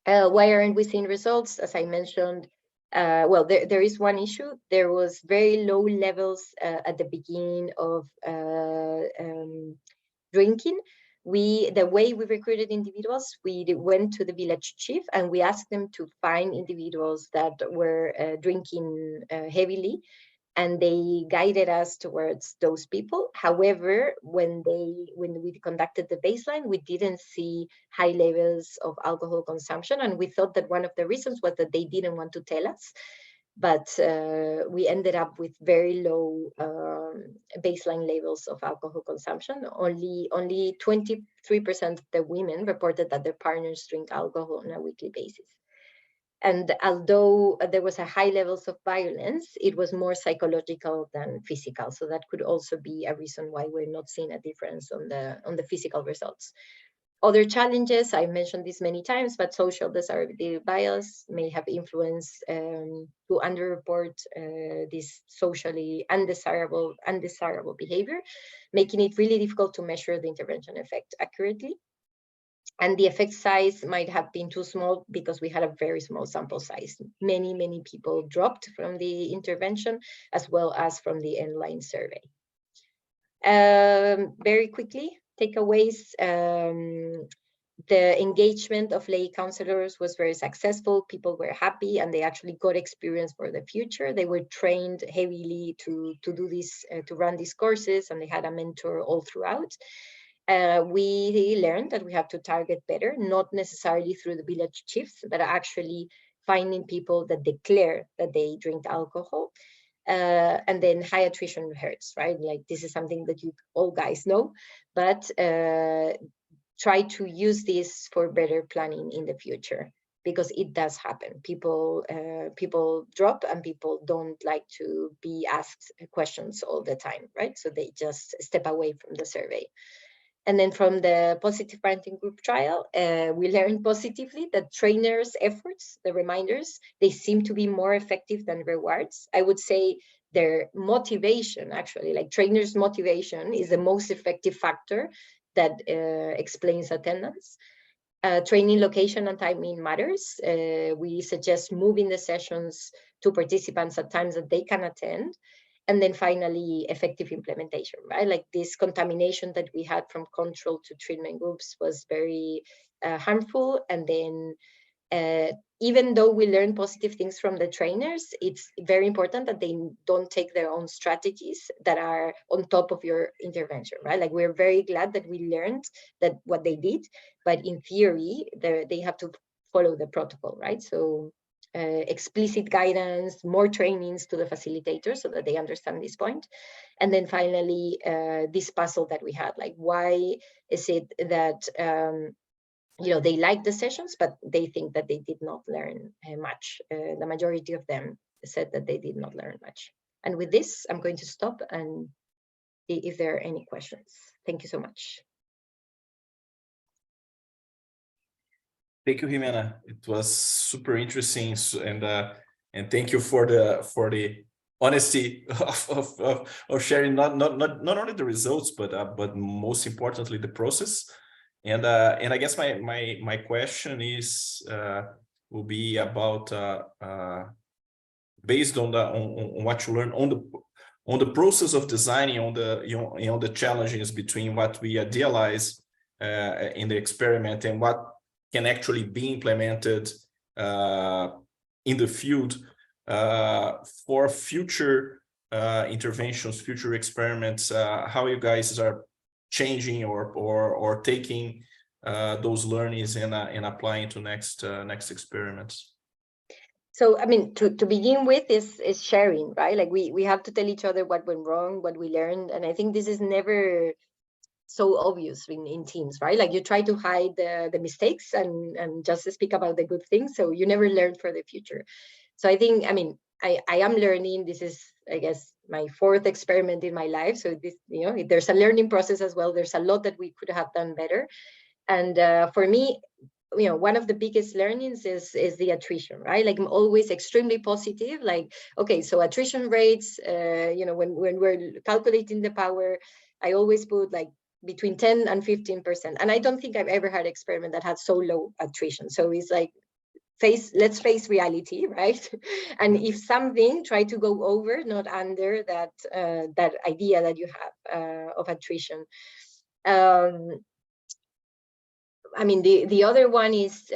Speaker 3: Why aren't we seeing results? As I mentioned, well, there is one issue. There was very low levels at the beginning of drinking. The way we recruited individuals, we went to the village chief and we asked them to find individuals that were drinking heavily, and they guided us towards those people. However, when we conducted the baseline, we didn't see high levels of alcohol consumption, and we thought that one of the reasons was that they didn't want to tell us. But we ended up with very low baseline levels of alcohol consumption. Only 23% of the women reported that their partners drink alcohol on a weekly basis. And although there was a high levels of violence, it was more psychological than physical. So that could also be a reason why we're not seeing a difference on the physical results. Other challenges, I mentioned this many times, but social desirability bias may have influenced to underreport this socially undesirable behavior, making it really difficult to measure the intervention effect accurately. And the effect size might have been too small because we had a very small sample size. Many people dropped from the intervention as well as from the end-line survey. Very quickly, takeaways. The engagement of lay counselors was very successful. People were happy and they actually got experience for the future. They were trained heavily to do this, to run these courses, and they had a mentor all throughout. We learned that we have to target better, not necessarily through the village chiefs, but actually finding people that declare that they drink alcohol. And then high attrition hurts, right? Like this is something that you all guys know, but try to use this for better planning in the future, because it does happen. People drop and people don't like to be asked questions all the time, right? So they just step away from the survey. And then from the positive parenting group trial, we learned positively that trainers' efforts, the reminders, they seem to be more effective than rewards. I would say their motivation, actually, like trainers' motivation is the most effective factor that explains attendance. Training location and timing matters. We suggest moving the sessions to participants at times that they can attend. And then finally, effective implementation, right? Like this contamination that we had from control to treatment groups was very harmful. And then even though we learn positive things from the trainers, it's very important that they don't take their own strategies that are on top of your intervention, right? Like we're very glad that we learned that what they did, but in theory, they have to follow the protocol, right? So explicit guidance, more trainings to the facilitators so that they understand this point. And then finally, this puzzle that we had, like why is it that they like the sessions, but they think that they did not learn much. The majority of them said that they did not learn much. And with this, I'm going to stop and see if there are any questions. Thank you so much.
Speaker 2: Thank you, Jimena. It was super interesting, and And thank you for the honesty of sharing not only the results, but most importantly the process. And I guess my question is will be about based on what you learned on the process of designing, on the challenges between what we idealize in the experiment and what can actually be implemented in the field for future interventions, future experiments. How you guys are changing or taking those learnings and applying to next experiments.
Speaker 3: So, I mean, to begin with is sharing, right? Like we have to tell each other what went wrong, what we learned. And I think this is never so obvious in teams, right? Like you try to hide the mistakes and just speak about the good things. So you never learn for the future. So I think, I mean, I am learning. This is, I guess, my 4th experiment in my life. So this, there's a learning process as well. There's a lot that we could have done better. And for me, one of the biggest learnings is the attrition, right? Like I'm always extremely positive. Like, okay, so attrition rates, when we're calculating the power, I always put like between 10 and 15%. And I don't think I've ever had an experiment that had so low attrition. So it's like, let's face reality, right? And if something, try to go over, not under that idea that you have of attrition. I mean, the other one is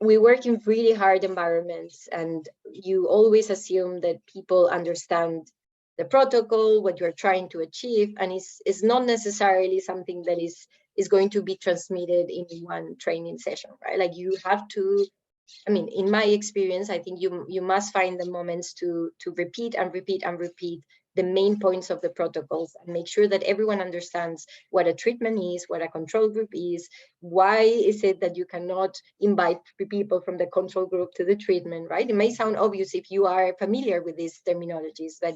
Speaker 3: we work in really hard environments, and you always assume that people understand the protocol, what you're trying to achieve, and it's not necessarily something that is going to be transmitted in one training session, right? Like you have to, I mean, in my experience, I think you must find the moments to repeat and repeat and repeat the main points of the protocols and make sure that everyone understands what a treatment is, what a control group is, why is it that you cannot invite people from the control group to the treatment, right? It may sound obvious if you are familiar with these terminologies, but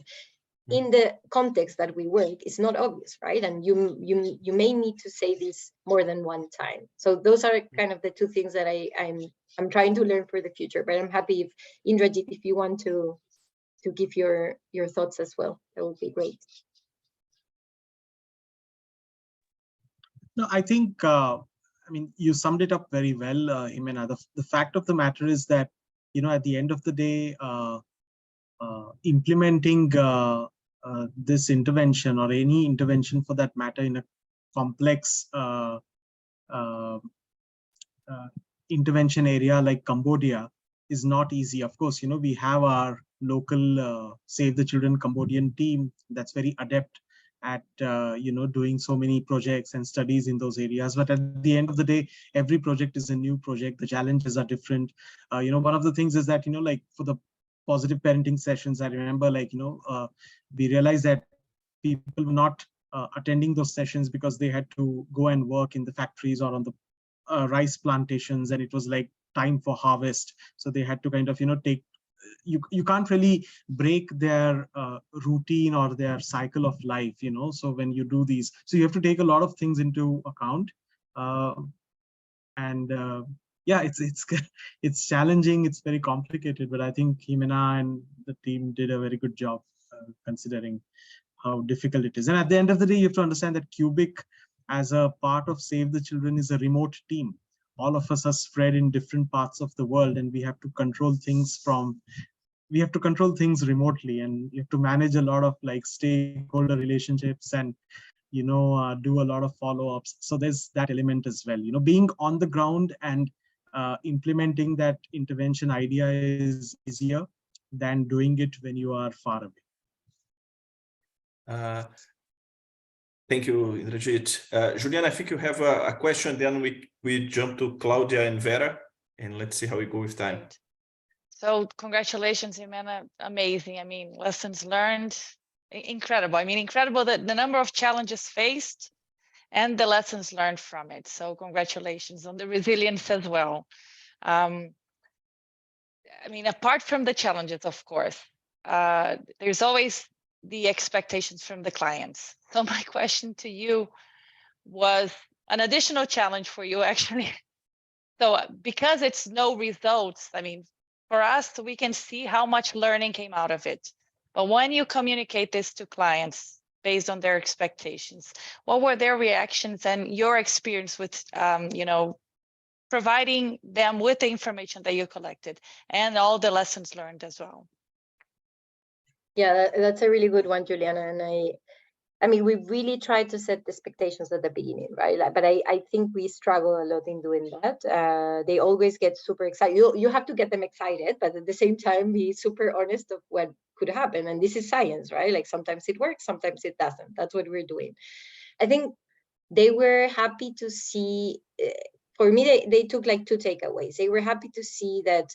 Speaker 3: in the context that we work, it's not obvious, right? And you may need to say this more than one time. So those are kind of the 2 things that I'm trying to learn for the future, but I'm happy if Indrajeet, if you want to give your thoughts as well, that would be great.
Speaker 4: No, I think, I mean, you summed it up very well, Jimena. The fact of the matter is that, at the end of the day, implementing this intervention or any intervention for that matter in a complex intervention area like Cambodia is not easy. Of course, we have our local Save the Children Cambodian team that's very adept at doing so many projects and studies in those areas. But at the end of the day, every project is a new project. The challenges are different. One of the things is that, like for the positive parenting sessions, I remember, like, we realized that people were not attending those sessions because they had to go and work in the factories or on the rice plantations, and it was like time for harvest. So they had to kind of, take, you can't really break their routine or their cycle of life, so when you do these, so you have to take a lot of things into account. Yeah, it's challenging, it's very complicated, but I think Jimena and the team did a very good job considering how difficult it is. And at the end of the day, you have to understand that Cubic, as a part of Save the Children, is a remote team. All of us are spread in different parts of the world, and we have to control things remotely, and you have to manage a lot of like stakeholder relationships and do a lot of follow-ups. So there's that element as well. Being on the ground and implementing that intervention idea is easier than doing it when you are far away.
Speaker 2: Thank you, Indrajeet. Juliana, I think you have a question, then we jump to Claudia and Vera, and let's see how we go with time.
Speaker 5: So congratulations, Jimena, amazing. I mean, lessons learned, incredible. I mean, incredible that the number of challenges faced and the lessons learned from it. So congratulations on the resilience as well. I mean, apart from the challenges, of course, there's always the expectations from the clients. So my question to you was an additional challenge for you, actually, So because it's no results, I mean, for us, we can see how much learning came out of it. But when you communicate this to clients based on their expectations, what were their reactions and your experience with, providing them with the information that you collected and all the lessons learned as well?
Speaker 3: Yeah, that's a really good one, Juliana. And I mean, we really try to set the expectations at the beginning, right? But I think we struggle a lot in doing that. They always get super excited. You have to get them excited, but at the same time, be super honest of what could happen. And this is science, right? Like sometimes it works, sometimes it doesn't. That's what we're doing. I think they were happy to see, for me, they took like 2 takeaways. They were happy to see that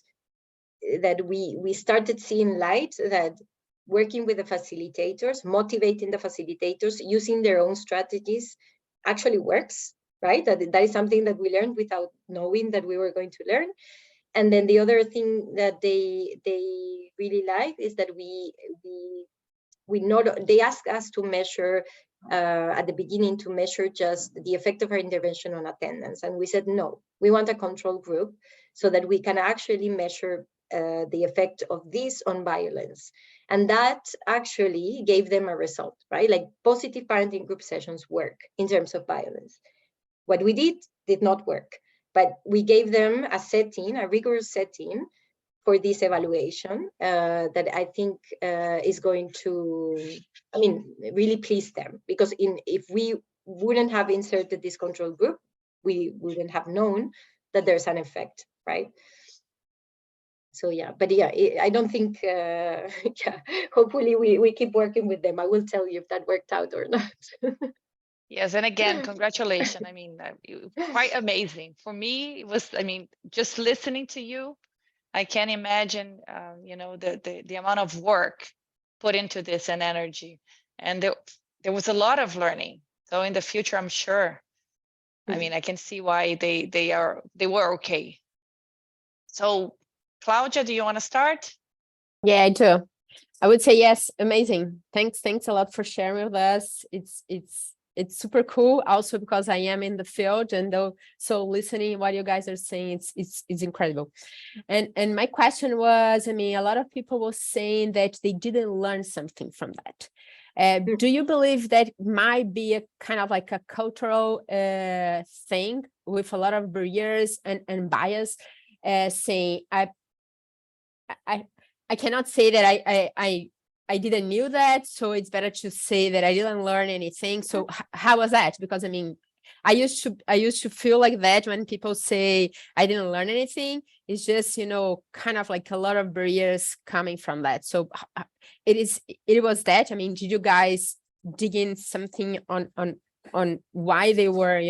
Speaker 3: we started seeing light, that working with the facilitators, motivating the facilitators, using their own strategies actually works, right? That is something that we learned without knowing that we were going to learn. And then the other thing that they really like is that they asked us to measure at the beginning, to measure just the effect of our intervention on attendance. And we said, no, we want a control group so that we can actually measure the effect of this on violence. And that actually gave them a result, right? Like positive parenting group sessions work in terms of violence. What we did not work, but we gave them a setting, a rigorous setting for this evaluation that I think is going to, really please them. Because if we wouldn't have inserted this control group, we wouldn't have known that there's an effect, right? So yeah, but yeah, I don't think, hopefully we keep working with them. I will tell you if that worked out or not.
Speaker 5: Yes, and again, congratulations. I mean, quite amazing. For me, it was, just listening to you, I can't imagine, the amount of work put into this and energy. And there was a lot of learning. So in the future, I'm sure, I can see why they were okay. So Claudia, do you want to start?
Speaker 6: Yeah, I do. I would say yes, amazing. Thanks a lot for sharing with us. It's super cool, also because I am in the field, and so listening what you guys are saying, it's incredible. And my question was, a lot of people were saying that they didn't learn something from that. Do you believe that might be a kind of like a cultural thing with a lot of barriers and bias, saying I cannot say that I didn't knew that, so it's better to say that I didn't learn anything. So how was that? Because I used to feel like that when people say I didn't learn anything. It's just, kind of like a lot of barriers coming from that. So it was that. Did you guys dig in something on why they were,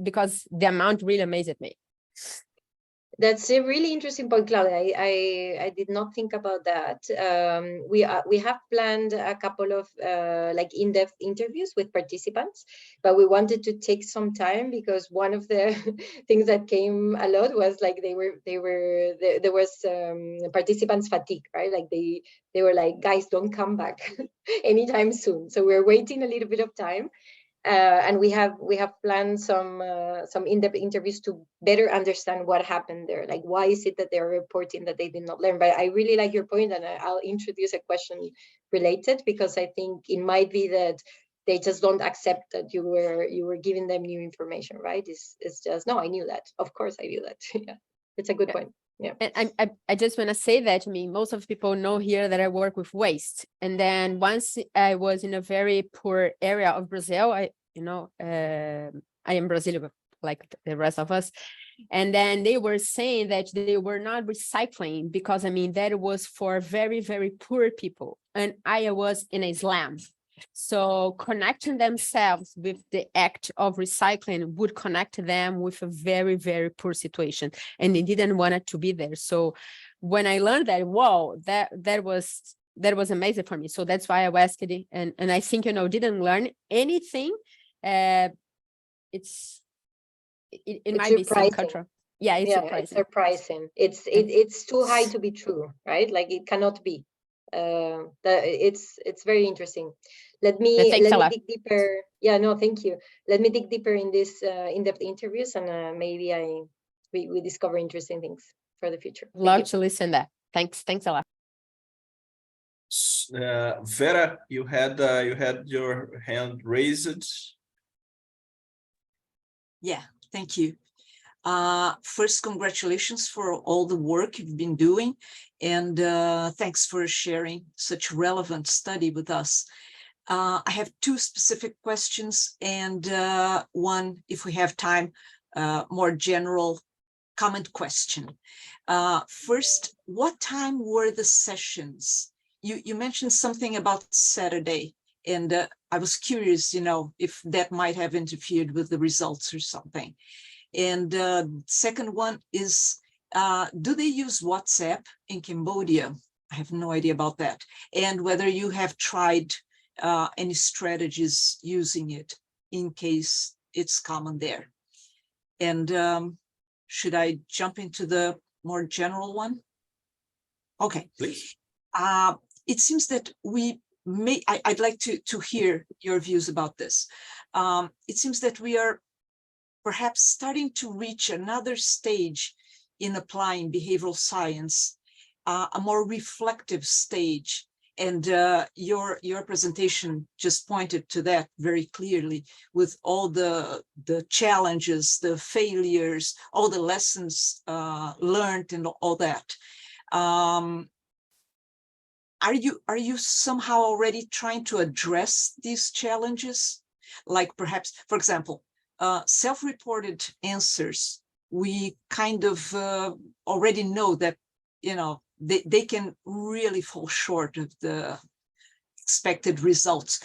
Speaker 6: because the amount really amazed me.
Speaker 3: That's a really interesting point, Claudia. I did not think about that. We have planned a couple of in-depth interviews with participants, but we wanted to take some time because one of the things that came a lot was like there was participants fatigue, right? Like they were like, guys, don't come back anytime soon. So we're waiting a little bit of time. And we have planned some in-depth interviews to better understand what happened there. Like, why is it that they're reporting that they did not learn? But I really like your point, and I'll introduce a question related, because I think it might be that they just don't accept that you were giving them new information, right? It's just, no, I knew that. Of course I knew that. Yeah, it's a good point. Yeah.
Speaker 6: And I just want to say that, most of people know here that I work with waste. And then once I was in a very poor area of Brazil, I am Brazilian, like the rest of us. And then they were saying that they were not recycling because, that was for very, very poor people. And I was in a slum. So connecting themselves with the act of recycling would connect them with a very, very poor situation, and they didn't want it to be there. So when I learned that, wow, that was amazing for me. So that's why I asked it, and I think didn't learn anything. It might be some culture. Yeah, it's surprising.
Speaker 3: It's surprising. It's too high to be true, right? Like it cannot be. It's very interesting. Let me dig deeper. Yeah, no, thank you. Let me dig deeper in this in-depth interviews, and maybe we discover interesting things for the future.
Speaker 6: Love to listen that. Thanks a lot.
Speaker 2: Vera, you had your hand raised.
Speaker 7: Yeah, thank you. First, congratulations for all the work you've been doing, and thanks for sharing such relevant study with us. I have two specific questions and one, if we have time, more general comment question. First, what time were the sessions? You mentioned something about Saturday, and I was curious, if that might have interfered with the results or something. And second one is, do they use WhatsApp in Cambodia? I have no idea about that. And whether you have tried any strategies using it in case it's common there. And should I jump into the more general one? Okay.
Speaker 2: Please.
Speaker 7: It seems that I'd like to hear your views about this. It seems that we are perhaps starting to reach another stage in applying behavioral science, a more reflective stage. And your presentation just pointed to that very clearly, with all the challenges, the failures, all the lessons learned and all that. Are you somehow already trying to address these challenges? Like perhaps, for example, self-reported answers, we kind of already know that, they can really fall short of the expected results.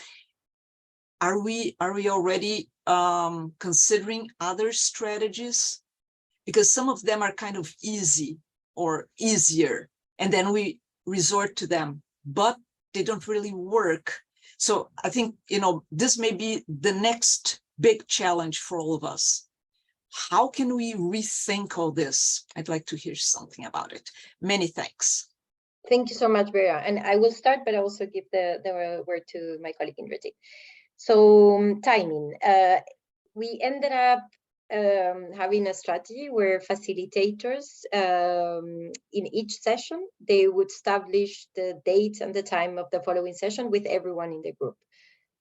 Speaker 7: Are we already considering other strategies? Because some of them are kind of easy or easier, and then we resort to them, but they don't really work. So I think, this may be the next big challenge for all of us. How can we rethink all this? I'd like to hear something about it. Many thanks.
Speaker 3: Thank you so much, Vera. And I will start, but I also give the word to my colleague Indrajeet. So timing. We ended up having a strategy where facilitators in each session, they would establish the date and the time of the following session with everyone in the group.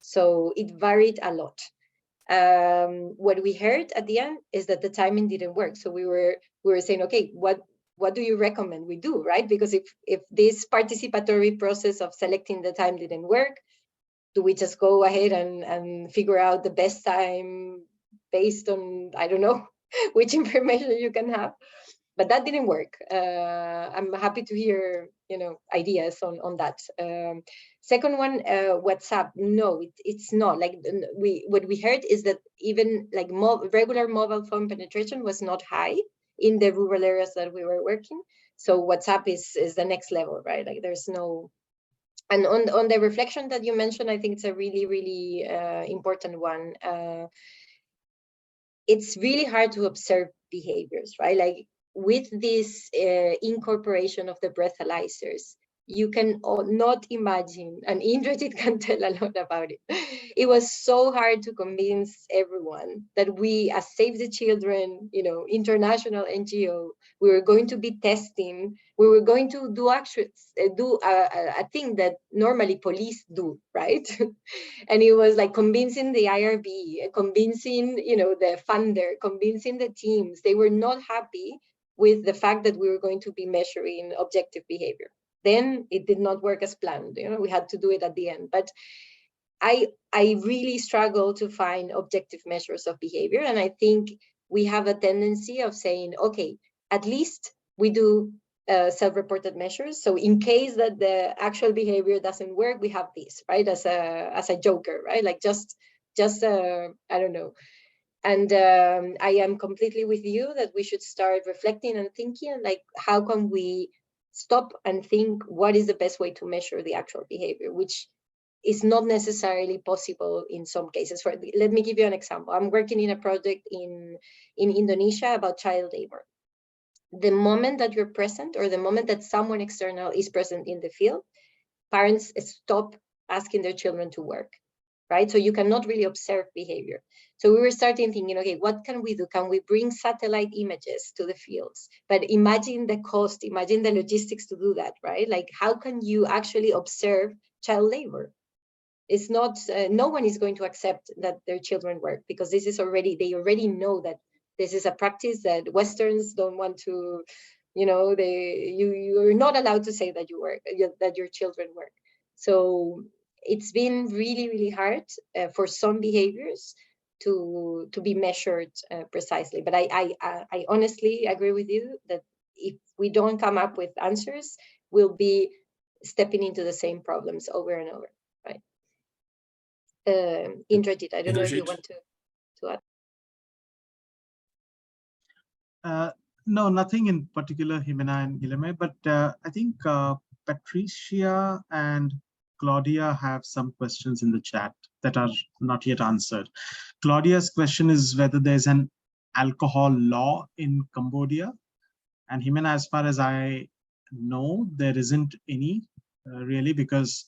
Speaker 3: So it varied a lot. What we heard at the end is that the timing didn't work. So we were saying, okay, what do you recommend we do, right? Because if this participatory process of selecting the time didn't work, do we just go ahead and figure out the best time based on, I don't know, which information you can have? But that didn't work. I'm happy to hear, ideas on that. Second one, WhatsApp. No, it's not. Like what we heard is that even like regular mobile phone penetration was not high in the rural areas that we were working. So WhatsApp is the next level, right? Like there's no. And on the reflection that you mentioned, I think it's a really, really important one. It's really hard to observe behaviors, right? Like with this incorporation of the breathalyzers, you can not imagine, and Indrajeet can tell a lot about it. It was so hard to convince everyone that we, as Save the Children, international NGO, we were going to be testing. We were going to do a thing that normally police do, right? And it was like convincing the IRB, convincing, the funder, convincing the teams. They were not happy with the fact that we were going to be measuring objective behavior. Then it did not work as planned. We had to do it at the end. But I really struggle to find objective measures of behavior. And I think we have a tendency of saying, okay, at least we do self-reported measures. So in case that the actual behavior doesn't work, we have this, right? As a joker, right? Like just I don't know. And I am completely with you that we should start reflecting and thinking, like, how can we stop and think what is the best way to measure the actual behavior, which is not necessarily possible in some cases. Let me give you an example. I'm working in a project in Indonesia about child labor. The moment that you're present, or the moment that someone external is present in the field, parents stop asking their children to work. right? So you cannot really observe behavior. So we were starting thinking, okay, what can we do? Can we bring satellite images to the fields? But imagine the cost, imagine the logistics to do that, right? Like, how can you actually observe child labor? It's not, no one is going to accept that their children work, because this is already, they already know that this is a practice that Westerns don't want to, you know, you're not allowed to say that you work, that your children work. So it's been really, really hard for some behaviors to be measured precisely. But I honestly agree with you that if we don't come up with answers, we'll be stepping into the same problems over and over, right? Indrajeet, I don't know if you want to add.
Speaker 4: No, nothing in particular, Jimena and Guilherme, but I think Patricia and Claudia have some questions in the chat that are not yet answered. Claudia's question is whether there's an alcohol law in Cambodia. And Jimena, as far as I know, there isn't any really, because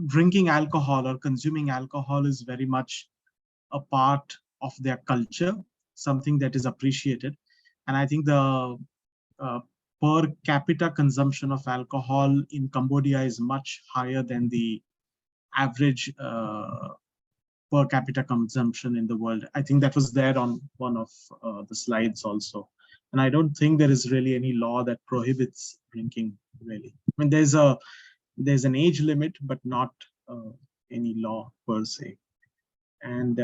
Speaker 4: drinking alcohol or consuming alcohol is very much a part of their culture, something that is appreciated. And I think the per capita consumption of alcohol in Cambodia is much higher than the average per capita consumption in the world. I think that was there on one of the slides also. And I don't think there is really any law that prohibits drinking, really. I mean, there's an age limit, but not any law per se. And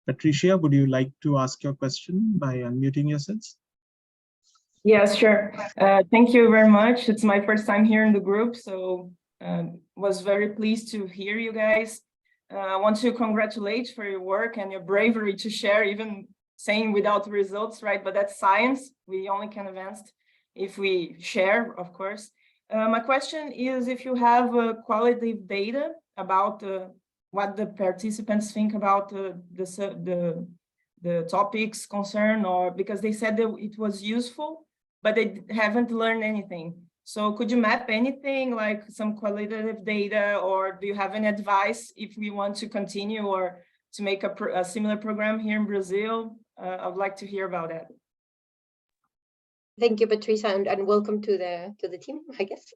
Speaker 4: Patricia, would you like to ask your question by unmuting yourselves?
Speaker 8: Yes, sure. Thank you very much. It's my first time here in the group, so was very pleased to hear you guys. I want to congratulate for your work and your bravery to share, even saying without results, right? But that's science. We only can advance if we share, of course. My question is if you have qualitative data about what the participants think about the topics concerned, or because they said that it was useful, but they haven't learned anything. So could you map anything, like some qualitative data, or do you have any advice if we want to continue or to make a similar program here in Brazil? I would like to hear about that.
Speaker 3: Thank you, Patricia, and welcome to the team, I guess.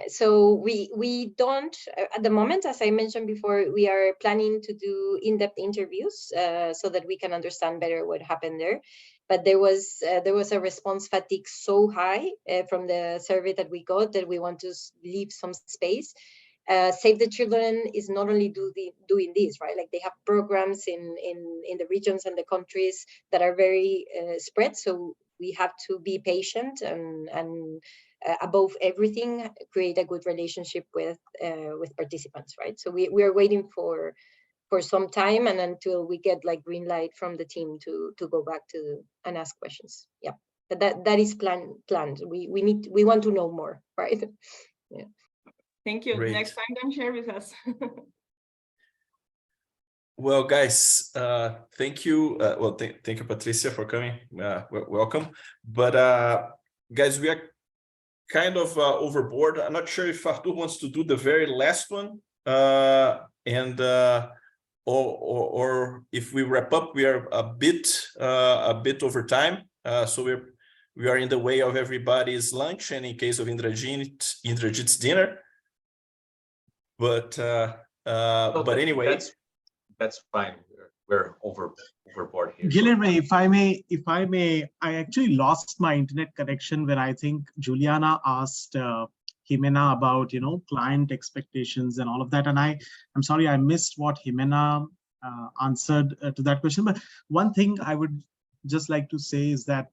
Speaker 3: So we don't, at the moment, as I mentioned before, we are planning to do in-depth interviews so that we can understand better what happened there. But there was a response fatigue so high from the survey that we got that we want to leave some space. Save the Children is not only doing this, right? Like they have programs in the regions and the countries that are very spread. So we have to be patient and above everything, create a good relationship with participants, right? So we are waiting for some time and until we get like green light from the team to go back to and ask questions. Yeah, but that is planned. We want to know more, right? Yeah.
Speaker 8: Thank you.
Speaker 2: Great.
Speaker 8: Next time, then share with us.
Speaker 2: Well, guys, thank you. Well, thank you, Patricia, for coming. Welcome. But guys, we are kind of overboard. I'm not sure if Artur wants to do the very last one, or if we wrap up, we are a bit over time. So we are in the way of everybody's lunch, and in case of Indrajeet's dinner. But anyway,
Speaker 1: that's fine. We're overboard here.
Speaker 4: Guilherme, if I may, I actually lost my internet connection when I think Juliana asked Jimena about client expectations and all of that, and I'm sorry I missed what Jimena answered to that question. But one thing I would just like to say is that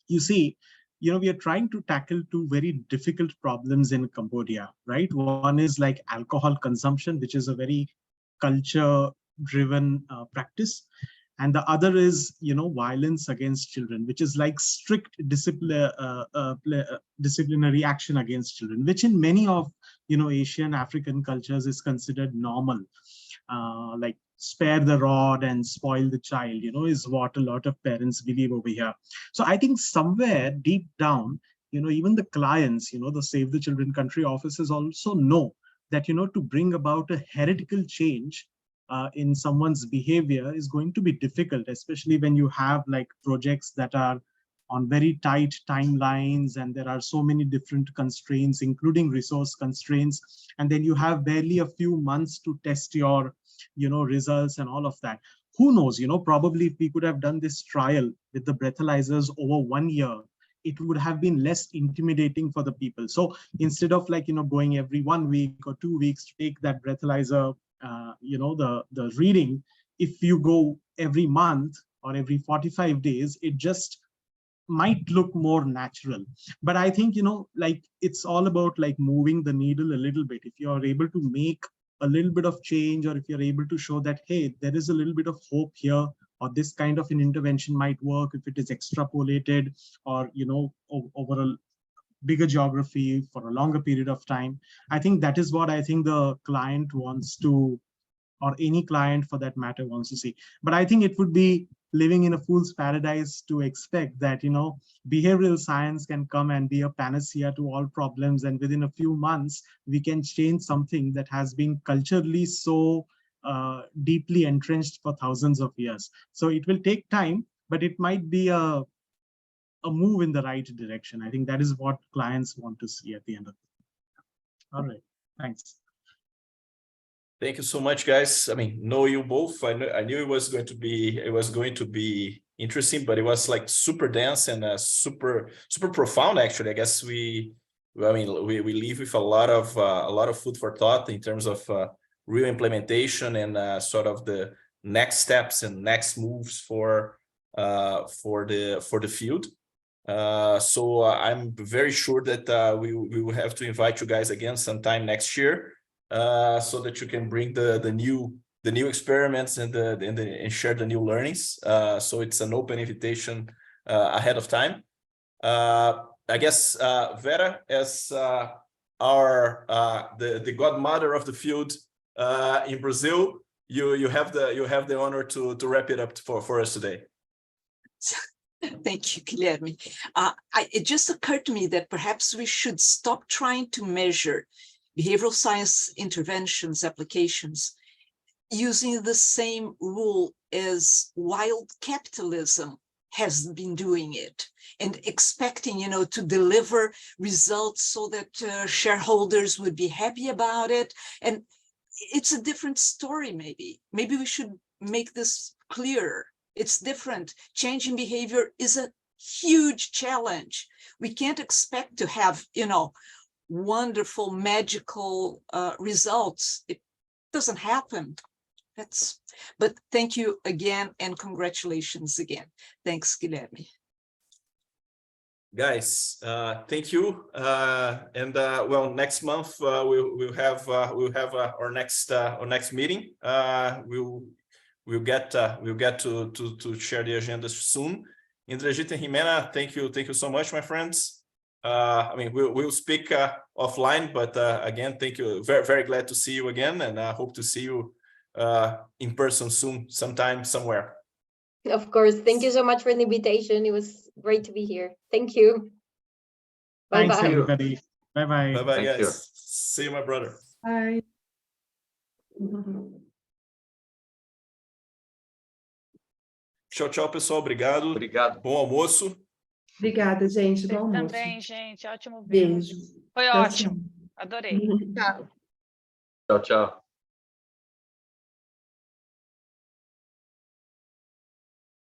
Speaker 4: you see, we are trying to tackle two very difficult problems in Cambodia, right? One is like alcohol consumption, which is a very culture-driven practice. And the other is, violence against children, which is like strict disciplinary action against children, which in many of, Asian, African cultures is considered normal. Like spare the rod and spoil the child, is what a lot of parents believe over here. So I think somewhere deep down, even the clients, the Save the Children country offices also know that, you know, to bring about a heretical change in someone's behavior is going to be difficult, especially when you have like projects that are on very tight timelines and there are so many different constraints, including resource constraints. And then you have barely a few months to test your, you know, results and all of that. Who knows, you know, probably if we could have done this trial with the breathalyzers over 1 year, it would have been less intimidating for the people. So instead of like, you know, going every 1 week or 2 weeks to take that breathalyzer, you know, the reading, if you go every month or every 45 days, it just might look more natural. But I think, you know, like it's all about like moving the needle a little bit. If you are able to make a little bit of change, or if you're able to show that, hey, there is a little bit of hope here, or this kind of an intervention might work if it is extrapolated, or, you know, over a bigger geography for a longer period of time. I think that is what I think the client wants to, or any client for that matter wants to see. But I think it would be living in a fool's paradise to expect that, you know, behavioral science can come and be a panacea to all problems, and within a few months we can change something that has been culturally so deeply entrenched for thousands of years. So it will take time, but it might be a move in the right direction. I think that is what clients want to see at the end of it. All right, thanks.
Speaker 2: Thank you so much, guys. I mean, know you both. I knew it was going to be interesting, but it was like super dense and super profound. Actually, I guess we leave with a lot of food for thought in terms of real implementation and sort of the next steps and next moves for the field. So I'm very sure that we will have to invite you guys again sometime next year. So that you can bring the new experiments and share the new learnings. So it's an open invitation ahead of time. I guess Vera, as the godmother of the field in Brazil, you have the honor to wrap it up for us today.
Speaker 7: Thank you, Guilherme. It just occurred to me that perhaps we should stop trying to measure behavioral science interventions, applications, using the same rule as wild capitalism has been doing it, and expecting, you know, to deliver results so that shareholders would be happy about it. And it's a different story, maybe. Maybe we should make this clearer. It's different. Changing behavior is a huge challenge. We can't expect to have, you know, wonderful, magical results. It doesn't happen. But thank you again, and congratulations again. Thanks, Guilherme.
Speaker 2: Guys, thank you. Well, next month we'll have our next meeting. We'll get to share the agenda soon. Indrajeet and Jimena, thank you so much, my friends. I mean, we'll speak offline, but again, thank you. Very, very glad to see you again, and I hope to see you in person soon, sometime, somewhere.
Speaker 3: Of course. Thank you so much for the invitation. It was great to be here. Thank you. Bye-bye.
Speaker 4: Thanks, everybody. Bye-bye.
Speaker 2: Bye-bye, guys.
Speaker 1: You.
Speaker 2: See you, my brother.
Speaker 9: Bye.
Speaker 2: Tchau, tchau, pessoal. Obrigado.
Speaker 1: Obrigado.
Speaker 2: Bom almoço.
Speaker 9: Obrigada, gente. Bom almoço.
Speaker 5: Também, gente. Ótimo
Speaker 9: Beijo.
Speaker 5: Foi
Speaker 9: Tchau,
Speaker 5: ótimo.
Speaker 9: tchau.
Speaker 5: Adorei.
Speaker 3: Ciao.
Speaker 1: Tchau, tchau.